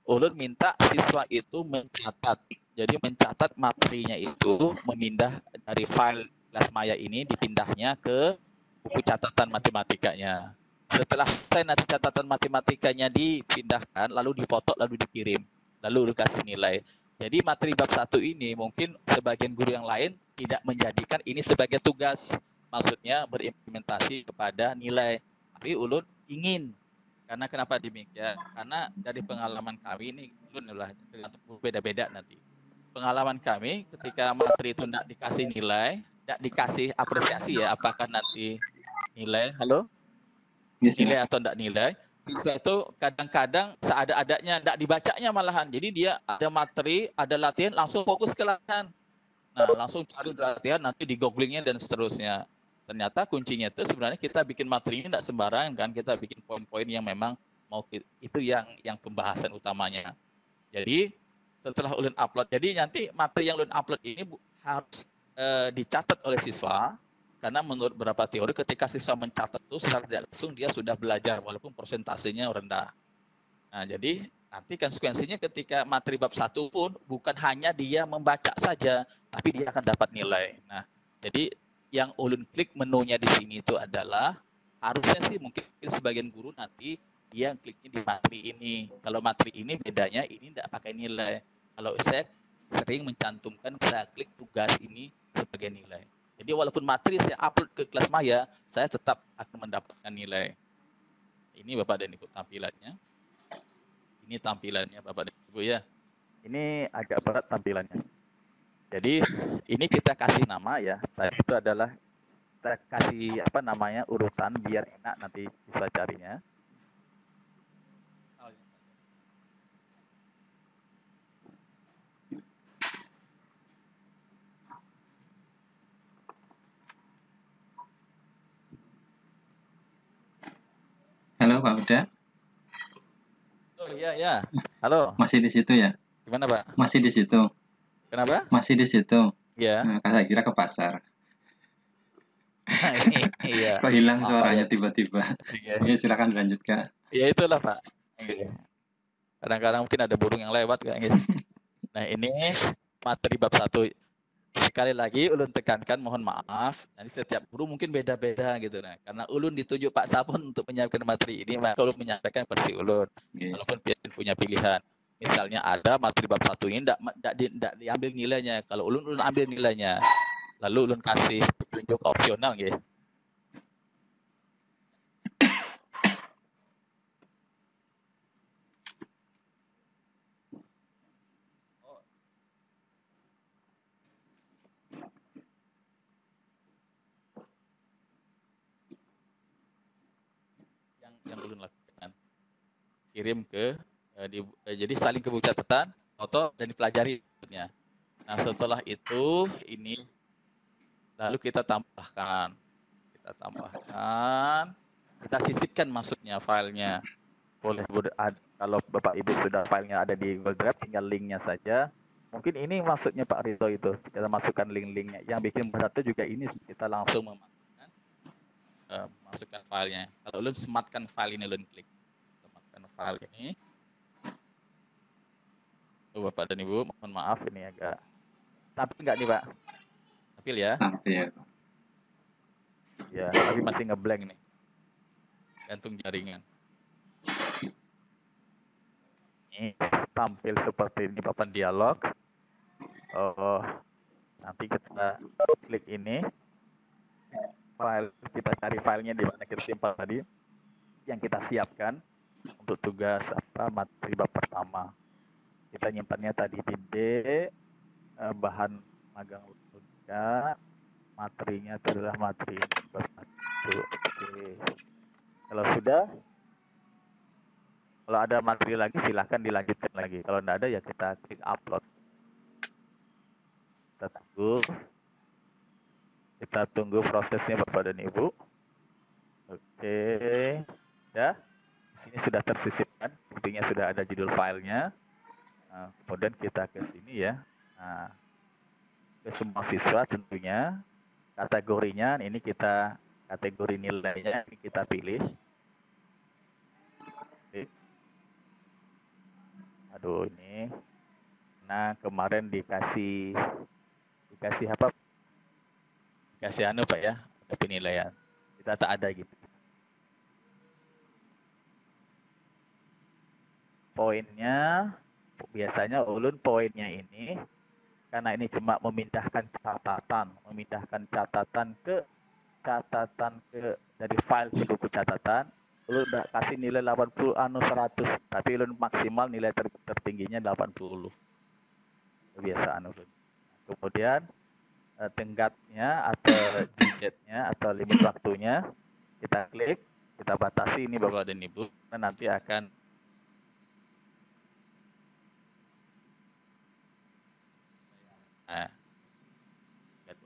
ulun minta siswa itu mencatat. Jadi mencatat materinya itu, memindah dari file kelas Maya ini, dipindahnya ke buku catatan matematikanya. Setelah selesai nanti catatan matematikanya dipindahkan, lalu dipoto, lalu dikirim. Lalu dikasih nilai. Jadi materi bab 1 ini mungkin sebagian guru yang lain tidak menjadikan ini sebagai tugas. Maksudnya berimplementasi kepada nilai. Tapi ulun ingin. Karena kenapa demikian? Karena dari pengalaman kami ini, ulun lah berbeda-beda nanti. Pengalaman kami ketika materi itu tidak dikasih nilai, tidak dikasih apresiasi ya, apakah nanti nilai, halo? Nilai atau tidak nilai, siswa itu kadang-kadang seada-adanya, tidak dibacanya malahan. Jadi dia ada materi, ada latihan, langsung fokus ke latihan. Nah, langsung cari latihan, nanti di googlingnya dan seterusnya. Ternyata kuncinya itu sebenarnya kita bikin materinya tidak sembarangan kan, kita bikin poin-poin yang memang mau itu yang pembahasan utamanya. Jadi setelah ulun upload. Jadi nanti materi yang ulun upload ini harus dicatat oleh siswa, karena menurut beberapa teori ketika siswa mencatat itu secara tidak langsung dia sudah belajar walaupun persentasenya rendah. Nah, jadi nanti konsekuensinya ketika materi bab 1 pun bukan hanya dia membaca saja, tapi dia akan dapat nilai. Nah, jadi yang ulun klik menunya di sini itu adalah harusnya sih mungkin sebagian guru nanti dia kliknya di materi ini. Kalau materi ini bedanya ini tidak pakai nilai. Kalau saya sering mencantumkan saya klik tugas ini sebagai nilai. Jadi walaupun materi saya upload ke kelas maya, saya tetap akan mendapatkan nilai. Ini Bapak dan Ibu tampilannya. Ini tampilannya Bapak dan Ibu ya. Ini agak berat tampilannya. Jadi ini kita kasih nama ya. Itu adalah kita kasih apa namanya urutan biar enak nanti bisa carinya. Halo Pak Uda. Oh iya ya. Halo. Masih di situ ya? Gimana Pak? Masih di situ. Kenapa? Masih di situ. Iya. Nah, saya kira ke pasar. Iya. Kok hilang Maaf, suaranya ya. tiba-tiba? Iya. Ya, silakan dilanjutkan. Ya itulah Pak. Kadang-kadang mungkin ada burung yang lewat kayak gitu. Nah ini materi bab 1. Sekali lagi ulun tekankan mohon maaf. Nanti setiap guru mungkin beda-beda gitu. Nah, karena ulun ditunjuk Pak Sabun untuk menyiapkan materi ini, maka ulun menyampaikan versi ulun. Yes. Walaupun punya pilihan. Misalnya ada materi bab 1 ini tidak diambil nilainya. Kalau ulun ambil nilainya. Lalu ulun kasih petunjuk opsional gitu. Yang ulun lakukan kirim ke jadi saling ke buku catatan, foto dan dipelajari maksudnya. Nah setelah itu ini lalu kita tambahkan, kita sisipkan maksudnya filenya. Boleh kalau Bapak Ibu sudah filenya ada di Google Drive, tinggal linknya saja. Mungkin ini maksudnya Pak Rito itu kita masukkan link-linknya. Yang bikin berat itu juga ini kita langsung masukkan filenya. Kalau ulun sematkan file ini, ulun klik sematkan file ini. Bapak dan Ibu, mohon maaf ini agak tampil nggak nih Pak? Tampil ya? Tampil. Ya, tapi masih ngeblank nih. Gantung jaringan. Ini tampil seperti di papan dialog. Nanti kita klik ini. File, kita cari filenya di mana kita simpan tadi. Yang kita siapkan untuk tugas materi bab pertama. Kita nyimpannya tadi di D, bahan magang juga, materinya adalah materi bab 1. Oke. Kalau sudah, kalau ada materi lagi silahkan dilanjutkan lagi. Kalau tidak ada ya kita klik upload. Kita tunggu prosesnya Bapak dan Ibu. Oke, ya. Di sini sudah tersisipkan, buktinya sudah ada judul filenya. Nah, kemudian kita ke sini ya. Nah, ke semua siswa tentunya kategorinya ini kita kategori nilainya ini kita pilih. Oke. Aduh ini. Nah kemarin dikasih apa? Dikasih anu Pak ya, ada penilaian. Kita tak ada gitu. Poinnya biasanya ulun poinnya ini karena ini cuma memindahkan catatan ke dari file ke buku catatan. Ulun udah kasih nilai 80 100, tapi ulun maksimal nilai tertingginya 80. Kebiasaan ulun. Kemudian tenggatnya atau budgetnya atau limit waktunya kita klik, kita batasi ini Bapak dan Ibu, dan nanti akan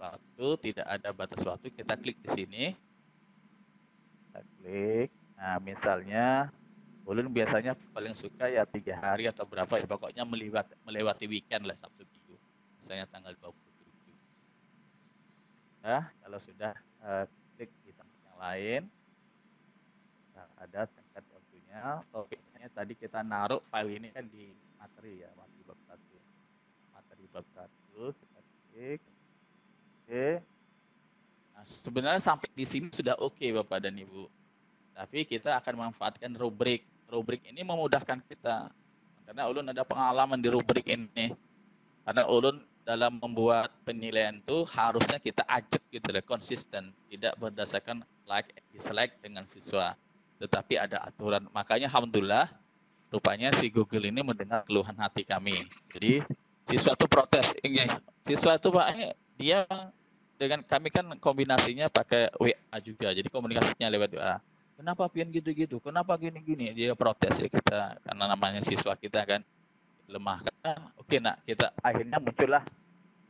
waktu, tidak ada batas waktu, kita klik di sini. Kita klik. Nah, misalnya Ulun biasanya paling suka ya 3 hari atau berapa ya, pokoknya melewati weekend lah, Sabtu Minggu. Misalnya tanggal 27. Nah, kalau sudah klik di tempat yang lain, nah, ada tingkat waktunya, topiknya tadi kita naruh file ini kan di materi ya, materi bab 1. Materi bab 1 kita klik. Oke. Nah, sebenarnya sampai di sini sudah oke Bapak dan Ibu. Tapi kita akan memanfaatkan rubrik. Rubrik ini memudahkan kita. Karena ulun ada pengalaman di rubrik ini. Karena ulun dalam membuat penilaian itu harusnya kita ajak gitu loh, konsisten. Tidak berdasarkan like, dislike dengan siswa. Tetapi ada aturan. Makanya alhamdulillah, rupanya si Google ini mendengar keluhan hati kami. Jadi siswa itu protes. Siswa itu Pak, dia dengan kami kan kombinasinya pakai WA juga. Jadi komunikasinya lewat WA. Kenapa pian gitu-gitu? Kenapa gini-gini? Dia protes ya kita, karena namanya siswa kita kan lemah kan. Oke, nak kita akhirnya muncullah,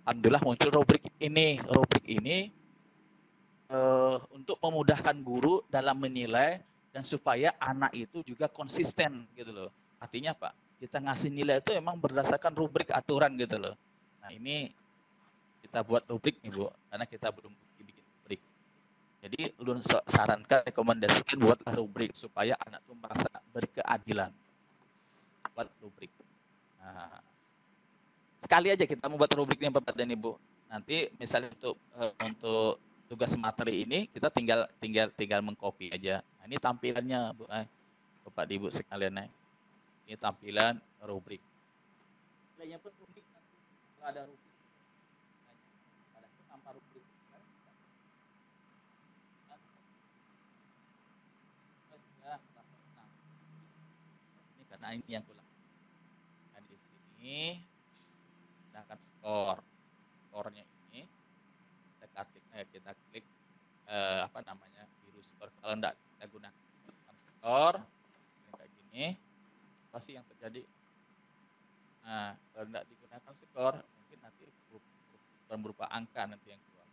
alhamdulillah muncul rubrik ini. Rubrik ini untuk memudahkan guru dalam menilai dan supaya anak itu juga konsisten gitu loh. Artinya Pak, kita ngasih nilai itu emang berdasarkan rubrik aturan gitu loh. Nah ini kita buat rubrik nih Bu, karena kita belum bikin rubrik. Jadi ulun sarankan, rekomendasikan buatlah rubrik supaya anak itu merasa berkeadilan. Buat rubrik. Nah, sekali aja kita membuat rubriknya Bapak dan Ibu. Nanti misalnya untuk tugas materi ini kita tinggal mengcopy aja. Nah, ini tampilannya Bu, Bapak dan Ibu sekalian. Ini tampilan rubrik. Lainnya pun rubrik nanti kalau ada rubrik. Padahal tanpa rubrik ini karena ini yang kulah. Nah di sini gunakan skornya ini kita klik apa namanya biru skor. Kalau enggak kita gunakan skor kayak gini, pasti yang terjadi. Nah kalau enggak digunakan skor, mungkin nanti berupa angka nanti yang keluar.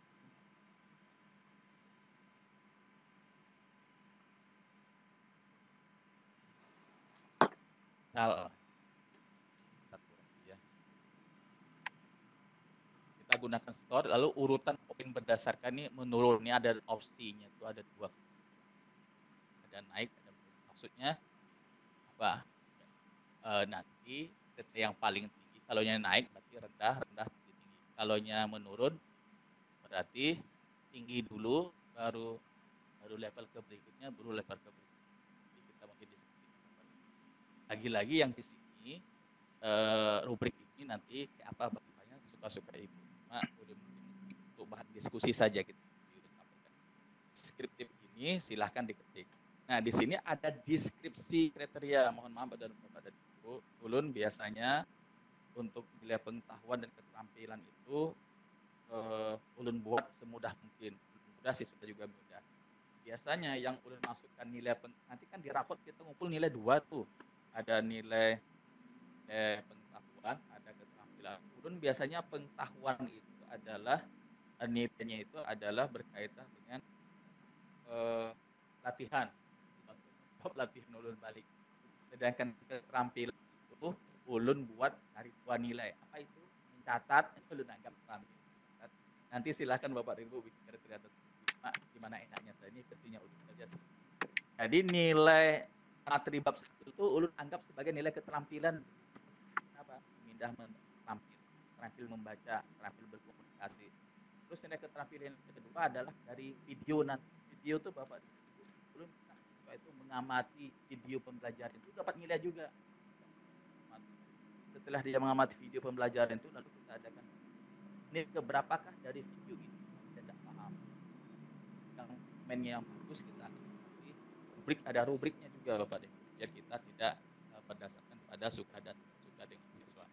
Kita gunakan skor, lalu urutan poin berdasarkan ini menurun. Ini ada opsinya, itu ada 2. Ada naik, ada menurun. Maksudnya apa? Nanti yang paling tinggi, kalau naik berarti rendah, tinggi. Kalau menurun berarti tinggi dulu, baru level ke berikutnya, baru level ke berikutnya. Jadi kita mungkin diskusikan. Lagi-lagi yang di sini rubrik ini nanti kayak apa bahasanya suka-suka Ibu. Untuk bahan diskusi saja gitu. Deskriptif ini silahkan diketik. Nah di sini ada deskripsi kriteria. Mohon maaf Bapak dan Ibu, ulun biasanya untuk nilai pengetahuan dan keterampilan itu ulun buat semudah mungkin. Mudah sih sudah juga mudah. Biasanya yang ulun masukkan nilai nanti kan di rapot kita ngumpul nilai 2 tuh. Ada nilai pengetahuan, ada keterampilan. Ulun biasanya pengetahuan itu adalah nilainya itu adalah berkaitan dengan latihan ulun balik. Sedangkan keterampilan itu ulun buat dari 2 nilai. Apa itu? Mencatat, itu ulun anggap keterampilan. Nanti silahkan Bapak Ibu bikin kriteria tersebut. Gimana enaknya saya ini sepertinya ulun saja. Jadi nilai materi bab 1 itu ulun anggap sebagai nilai keterampilan. Apa? Memindah terampil membaca, terampil berkomunikasi. Terus nilai keterampilan yang kedua adalah dari video nanti. Video itu Bapak belum itu mengamati video pembelajaran itu dapat nilai juga. Setelah dia mengamati video pembelajaran itu, lalu kita adakan ini keberapakah dari video ini kita tidak paham. Yang mainnya yang bagus kita akan rubrik, ada rubriknya juga Bapak Ibu, biar kita tidak berdasarkan pada suka dan tidak suka dengan siswa.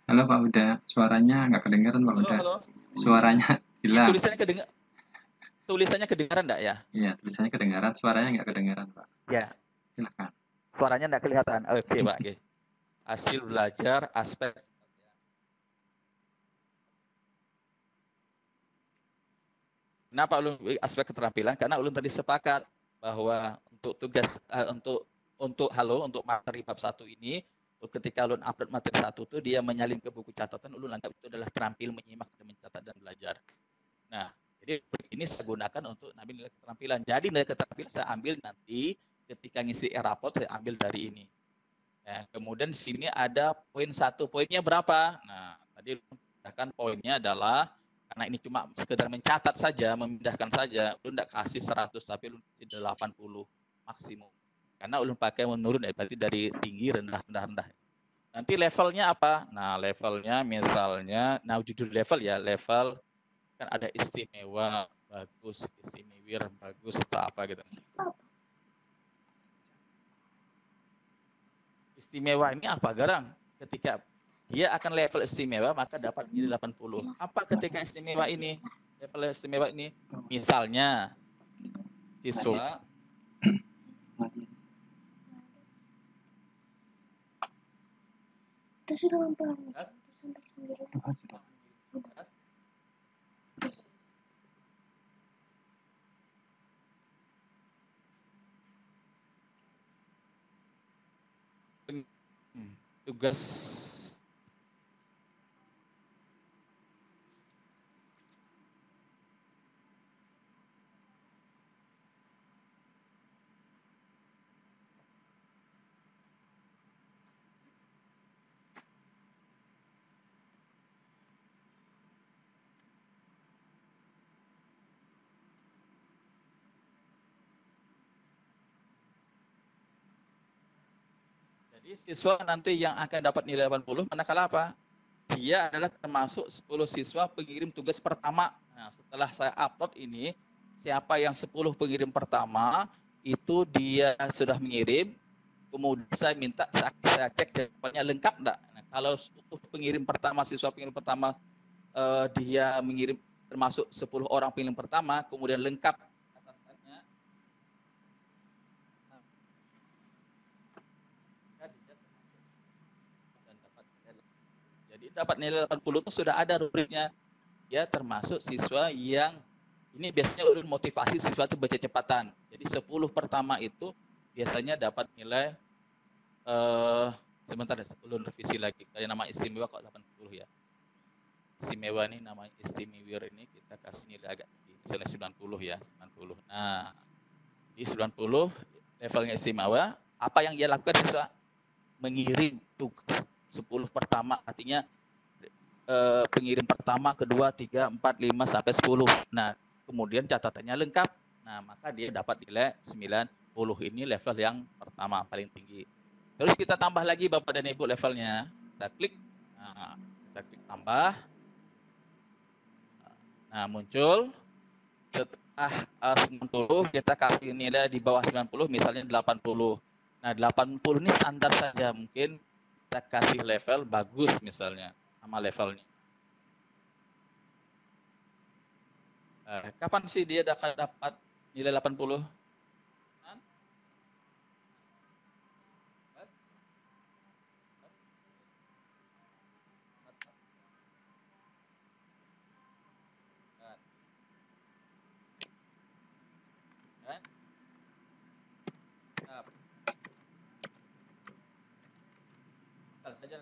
Halo Pak Uda, suaranya nggak kedengaran Pak Uda. Halo. Suaranya hilang. Tulisannya kedengaran enggak ya? Iya, tulisannya kedengaran, suaranya nggak kedengaran, Pak. Ya. Silakan. Suaranya enggak kelihatan. Oke, Pak. Oke. Hasil belajar aspek. Kenapa ulun aspek keterampilan? Karena ulun tadi sepakat bahwa untuk tugas untuk materi bab 1 ini, ketika ulun upload materi 1 itu dia menyalin ke buku catatan, ulun anggap itu adalah terampil menyimak dan mencatat dan belajar. Nah, jadi ini saya gunakan untuk ngambil nilai keterampilan. Jadi nilai keterampilan saya ambil nanti ketika ngisi raport, saya ambil dari ini. Nah, kemudian di sini ada poin 1. Poinnya berapa? Nah, tadi kan poinnya adalah karena ini cuma sekedar mencatat saja, memindahkan saja, ulun tidak kasih 100 tapi ulun kasih 80 maksimum. Karena ulun pakai menurun berarti dari tinggi rendah. Nanti levelnya apa? Nah, levelnya misalnya, nah judul level ya, level kan ada istimewa, bagus, istimewir, bagus atau apa gitu. Istimewa ini apa, Garang? Ketika dia akan level istimewa, maka dapat nilai 80. Apa ketika istimewa ini? Level istimewa ini, misalnya siswa Itu sudah sampai 9. tugas jadi siswa nanti yang akan dapat nilai 80 manakala apa? Dia adalah termasuk 10 siswa pengirim tugas pertama. Nah, setelah saya upload ini, siapa yang 10 pengirim pertama itu dia sudah mengirim, kemudian saya minta saya cek jawabannya lengkap enggak. Nah, kalau untuk pengirim pertama, siswa pengirim pertama dia mengirim termasuk 10 orang pengirim pertama, kemudian lengkap catatannya, jadi dapat nilai 80 itu sudah ada rubriknya. Ya termasuk siswa yang ini biasanya ulun motivasi siswa itu baca cepatan. Jadi 10 pertama itu biasanya dapat nilai sebentar ya, ulun revisi lagi. Kayak nama istimewa kok 80 ya. Istimewa ini nama istimewir ini kita kasih nilai agak tinggi, misalnya 90 ya, 90. Nah, di 90 levelnya istimewa, apa yang dia lakukan siswa? Mengirim tugas 10 pertama, artinya pengirim pertama, kedua, 3, 4, 5 sampai 10. Nah, kemudian catatannya lengkap. Nah, maka dia dapat nilai 90. Ini level yang pertama paling tinggi. Terus kita tambah lagi Bapak dan Ibu levelnya. Kita klik. Nah, kita klik tambah. Nah, muncul setelah 90 kita kasih nilai di bawah 90 misalnya 80. Nah, 80 ini standar saja, mungkin kita kasih level bagus misalnya nama levelnya. Kapan sih dia akan dapat nilai 80? Saja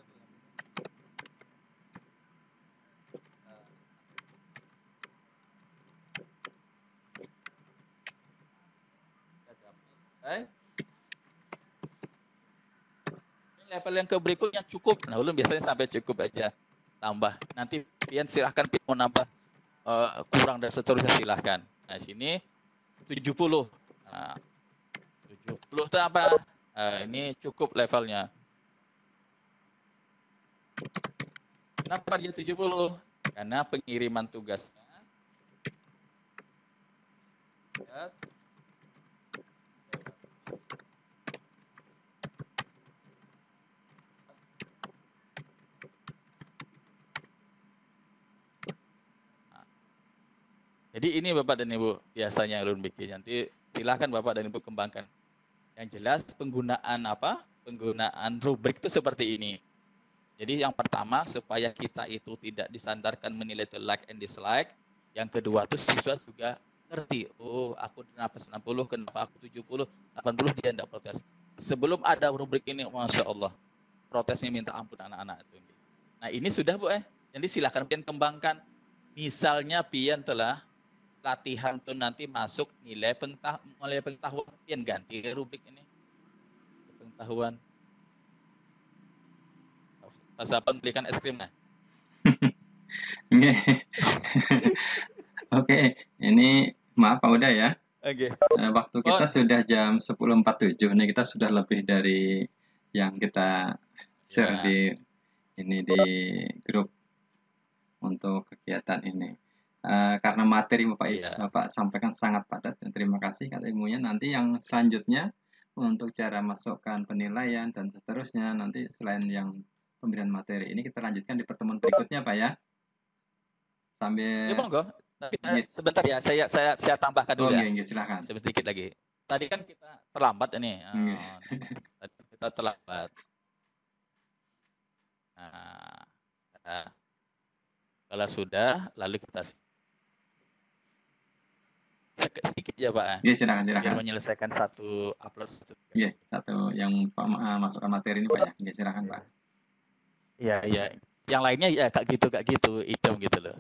level yang ke berikutnya cukup. Nah, ulun biasanya sampai cukup aja. Tambah. Nanti pian silahkan mau nambah kurang dan seterusnya silahkan. Nah, sini 70. Nah, 70 itu apa? Ini cukup levelnya. Kenapa dia 70? Karena pengiriman tugasnya Jadi ini Bapak dan Ibu biasanya ulun bikin. Nanti silakan Bapak dan Ibu kembangkan. Yang jelas penggunaan apa? Penggunaan rubrik itu seperti ini. Jadi yang pertama supaya kita itu tidak disandarkan menilai itu like and dislike. Yang kedua tuh siswa juga ngerti. Oh, aku kenapa 90, kenapa aku 70, 80 dia tidak protes. Sebelum ada rubrik ini, Masya Allah, protesnya minta ampun anak-anak itu. Nah ini sudah Bu Jadi silakan pian kembangkan. Misalnya pian telah latihan tuh nanti masuk nilai pengetahuan pian ganti rubrik ini. Pengetahuan. Pas apa belikan es krim nah? Oke, ini maaf Pak Uda ya. Oke. Waktu kita sudah jam 10.47 nih, kita sudah lebih dari yang kita share di grup untuk kegiatan ini. Karena materi Bapak sampaikan sangat padat dan terima kasih kata ilmunya. Nanti yang selanjutnya untuk cara masukkan penilaian dan seterusnya nanti selain yang pemberian materi ini kita lanjutkan di pertemuan berikutnya Pak ya. Sambil ya monggo. Tapi sebentar ya, saya tambahkan dulu ya. Silakan. Sedikit lagi. Tadi kan kita terlambat ini. Tadi kita terlambat. Nah, kalau sudah, lalu kita sedikit ya Pak. Iya silakan. Biar menyelesaikan satu upload. Iya, satu yang masukkan materi ini Pak ya. Iya silakan Pak. Iya. Yang lainnya ya kayak gitu, hitam gitu loh.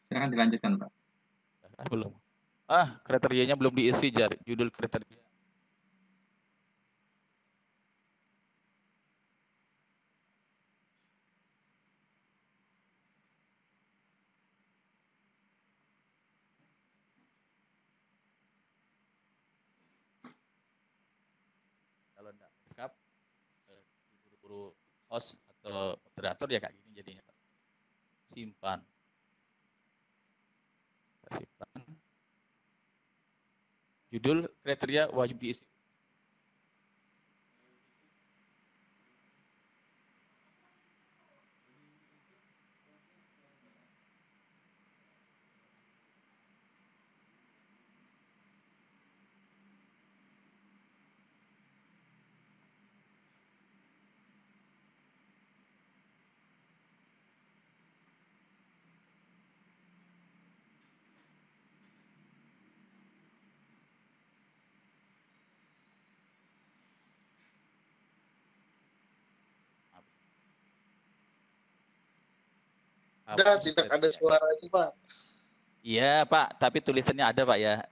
Silakan dilanjutkan Pak. Belum. Kriterianya belum diisi judul kriteria. Kalau enggak lengkap, guru-guru host atau moderator ya kayak gini jadinya. Simpan. Judul kriteria wajib diisi. Tidak ada suaranya Pak. Iya Pak, tapi tulisannya ada Pak ya.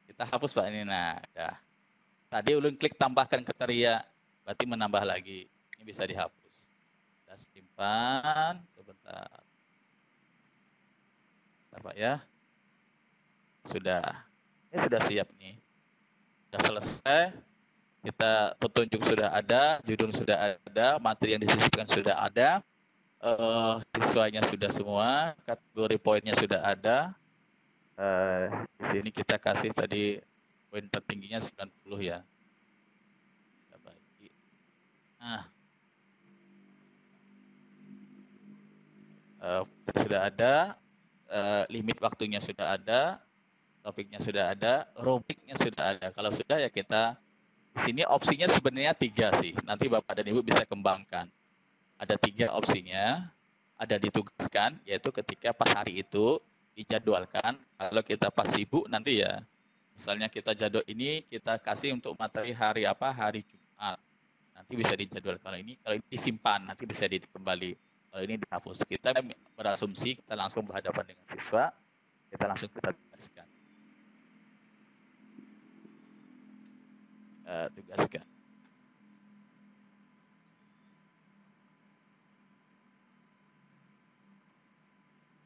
Kita hapus Pak ini. Nah, dah. Tadi ulun klik tambahkan kriteria, berarti menambah lagi. Ini bisa dihapus. Kita simpan sebentar. Pak ya. Sudah. Ini sudah siap nih. Sudah selesai. Kita petunjuk sudah ada, judul sudah ada, materi yang disisipkan sudah ada. Siswanya sudah semua, kategori poinnya sudah ada. Di sini kita kasih tadi poin tertingginya 90 ya. Kita bagi. Sudah ada, limit waktunya sudah ada, topiknya sudah ada, rubriknya sudah ada. Kalau sudah ya kita, di sini opsinya sebenarnya 3 sih. Nanti Bapak dan Ibu bisa kembangkan. Ada 3 opsinya, ada ditugaskan, yaitu ketika pas hari itu dijadwalkan. Kalau kita pas sibuk nanti ya, misalnya kita jadwal ini kita kasih untuk materi hari apa, hari Jumat. Nanti bisa dijadwalkan. Kalau ini disimpan, nanti bisa dikembali. Kalau ini dihapus. Kita berasumsi kita langsung berhadapan dengan siswa, kita langsung kita tugaskan.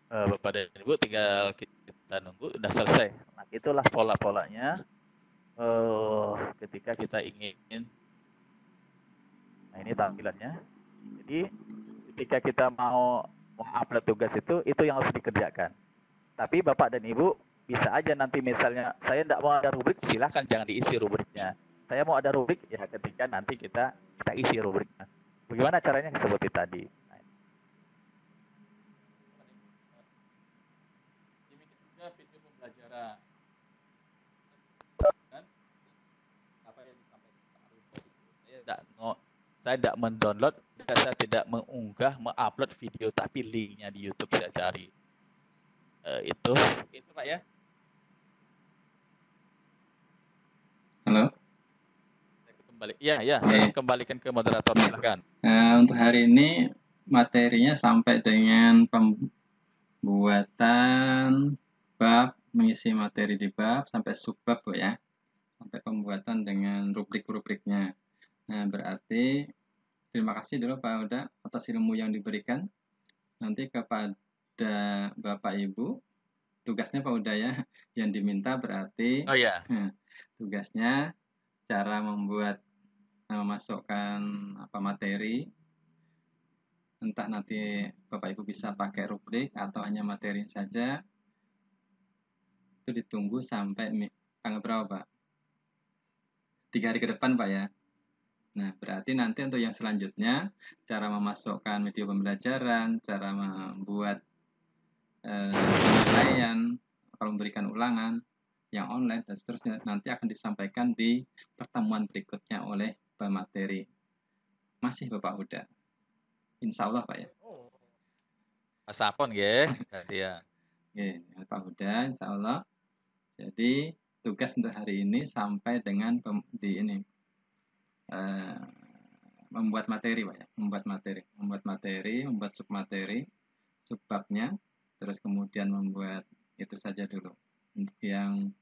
Bapak dan Ibu tinggal kita nunggu udah selesai. Nah, itulah pola-polanya ketika kita ingin. Nah, ini tampilannya. Jadi ketika kita mau upload tugas itu yang harus dikerjakan. Tapi Bapak dan Ibu bisa aja nanti misalnya saya tidak mau ada rubrik, silahkan jangan diisi rubriknya. Saya mau ada rubrik ya ketika nanti kita isi rubriknya. Bagaimana caranya seperti tadi. Demikian juga video pembelajaran. Dan apa yang disampaikan Pak Arifin, saya tidak mendownload, saya tidak mengunggah, mengupload video, tapi linknya di YouTube saya cari. Itu Pak ya. Halo. Saya kembalikan ke moderator, silahkan. Untuk hari ini materinya sampai dengan pembuatan bab, mengisi materi di bab sampai subbab Bu ya, sampai pembuatan dengan rubrik-rubriknya. Nah, berarti terima kasih dulu Pak Uda atas ilmu yang diberikan. Nanti kepada Bapak Ibu, tugasnya Pak Uda ya, yang diminta berarti tugasnya cara membuat memasukkan materi, entah nanti Bapak Ibu bisa pakai rubrik atau hanya materi saja, itu ditunggu sampai tanggal berapa Pak? 3 hari ke depan Pak ya. Nah, berarti nanti untuk yang selanjutnya, cara memasukkan video pembelajaran, cara membuat penilaian, kalau memberikan ulangan yang online dan seterusnya, nanti akan disampaikan di pertemuan berikutnya oleh pemateri. Masih Bapak Huda. Insya Allah Pak ya. Pak Sapon ya. Pak Huda, insya Allah. Jadi tugas untuk hari ini sampai dengan membuat materi Pak ya. Membuat submateri, subbabnya, terus kemudian membuat itu saja dulu. Untuk yang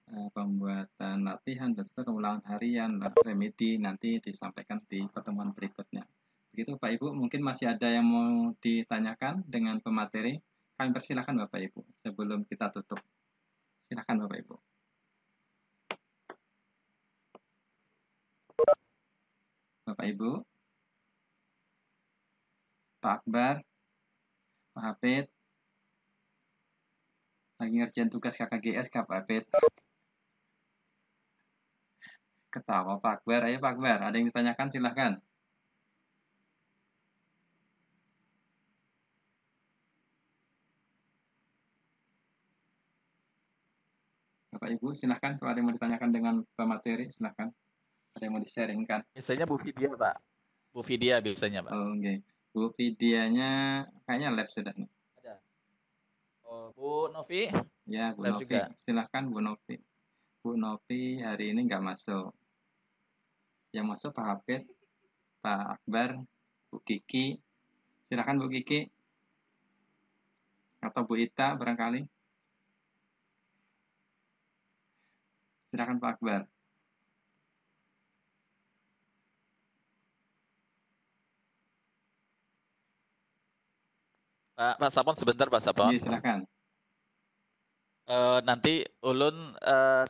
pembuatan latihan dan setelah ulangan harian, remedi nanti disampaikan di pertemuan berikutnya. Begitu Pak Ibu, mungkin masih ada yang mau ditanyakan dengan pemateri. Kami persilakan Bapak Ibu sebelum kita tutup. Silakan Bapak Ibu. Bapak Ibu, Pak Akbar, Pak Hafid, lagi ngerjain tugas KKGS Kak Pak Hafid. Ketawa Pak Akbar, ayo Pak Akbar, ada yang ditanyakan silahkan. Bapak Ibu silahkan, kalau ada yang mau ditanyakan dengan pemateri silahkan. Ada yang mau di-sharingkan. Biasanya Bu Vidya Pak. Bu Vidya biasanya Pak. Oh, oke. Bu Vidyanya kayaknya lab sudah nih. Ada. Oh, Bu Novi? Ya, Bu lab Novi. Juga. Silahkan Bu Novi. Bu Novi hari ini nggak masuk. Yang masuk Pak Hafid, Pak Akbar, Bu Kiki. Silahkan Bu Kiki. Atau Bu Ita barangkali. Silahkan Pak Akbar. Pak Sapon sebentar Pak Sapon. Iya, silakan. Nanti Ulun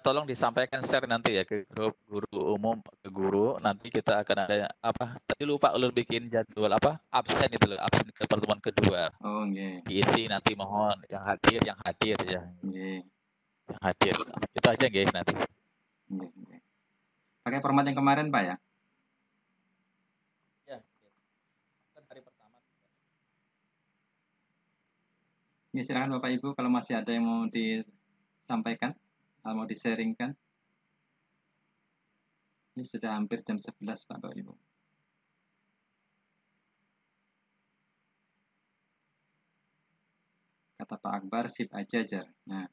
tolong disampaikan share nanti ya ke grup guru umum, ke guru. Nanti kita akan ada tadi lupa Ulun bikin jadwal absen itu loh, absen ke pertemuan kedua. Oh, okay. Diisi nanti mohon yang hadir ya. Okay. Yang hadir. Itu aja nggih nanti. Okay. Pakai format yang kemarin Pak ya? Ya, silakan Bapak Ibu kalau masih ada yang mau disampaikan atau mau di-sharingkan. Ini sudah hampir jam 11 Bapak Ibu. Kata Pak Akbar, sip aja Jar. Nah.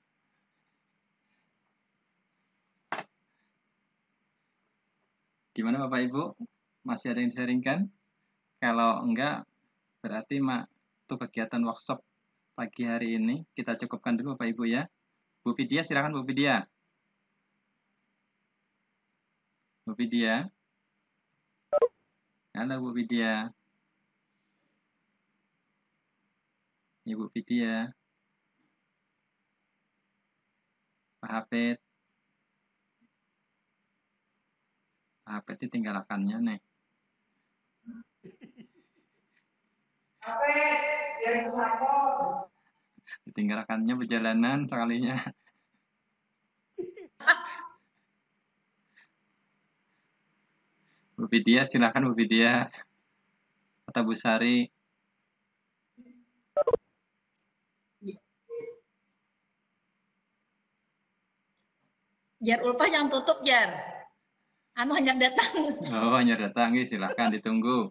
Gimana Bapak Ibu? Masih ada yang di-sharingkan? Kalau enggak, berarti itu kegiatan workshop pagi hari ini kita cukupkan dulu Bapak Ibu ya. Bu Vidya, silakan Bu Vidya. Bu Vidya. Halo Bu Vidya. Ibu Vidya. Pak Hafid. Pak Hafid ditinggalkannya nih. Ditinggalkannya perjalanan sekalinya. Bu Vidya, silakan Bu Vidya. atau Bu Sari? Jar Ulfa jangan tutup, Jar. Anu hanya datang. Oh, hanya datang. Silahkan ditunggu.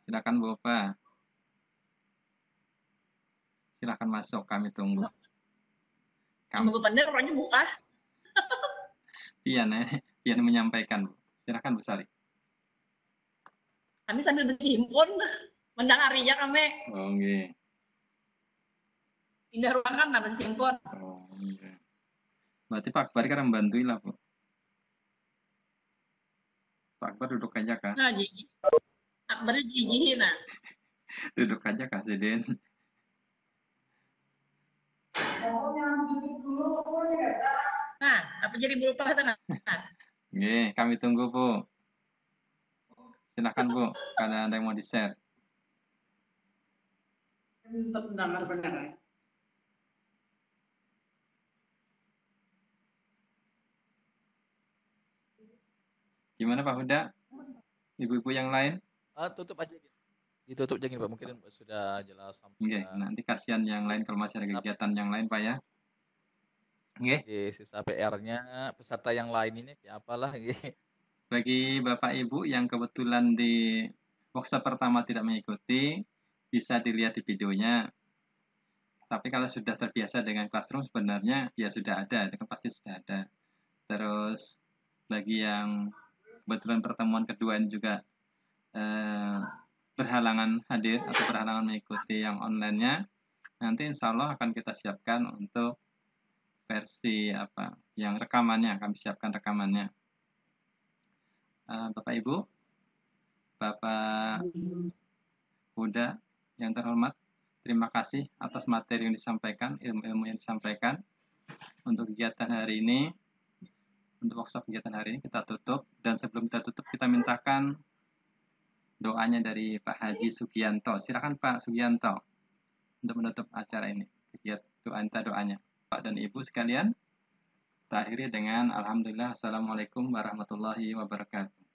Silakan Bu Ulfa. Silakan masuk, kami tunggu. Kamu benar orangnya buka. Pian menyampaikan, Bu. Silakan Bu Sari. Kami sambil bersimpun mendengar ya kami. Oh, nggih. Indah ruangan lah bersimpun. Oh, nggih. Berarti Pak Akbar kan membantu lah, Bu. Pak Akbar duduk aja kah? Nah, Gigi. Akbarnya jijihin nah. Duduk aja kah, Siden? Nah, apa jadi berupa tanah? Nggih, kami tunggu, Bu. Silakan, Bu, kalau ada yang mau di-share. Benar. Gimana Pak Huda? Ibu-ibu yang lain? Tutup aja. Ditutup aja Pak, mungkin sudah jelas sampai. Nggih, nanti kasihan yang lain kalau masih ada kegiatan yang lain, Pak ya. Nggih. Sisa PR-nya peserta yang lain ini ya apalah nggih. Bagi Bapak Ibu yang kebetulan di workshop pertama tidak mengikuti, bisa dilihat di videonya. Tapi kalau sudah terbiasa dengan Classroom sebenarnya ya sudah ada, itu kan pasti sudah ada. Terus bagi yang kebetulan pertemuan kedua ini juga berhalangan hadir atau berhalangan mengikuti yang online-nya, nanti insya Allah akan kita siapkan untuk versi yang rekamannya, kami siapkan rekamannya. Bapak Ibu, Bapak Huda yang terhormat, terima kasih atas materi yang disampaikan, ilmu-ilmu yang disampaikan. Untuk kegiatan hari ini, untuk workshop kegiatan hari ini kita tutup, dan sebelum kita tutup kita mintakan doanya dari Pak Haji Sugianto. Silakan Pak Sugianto untuk menutup acara ini. Doanya. Pak dan Ibu sekalian, kita akhiri dengan Alhamdulillah, Assalamualaikum warahmatullahi wabarakatuh.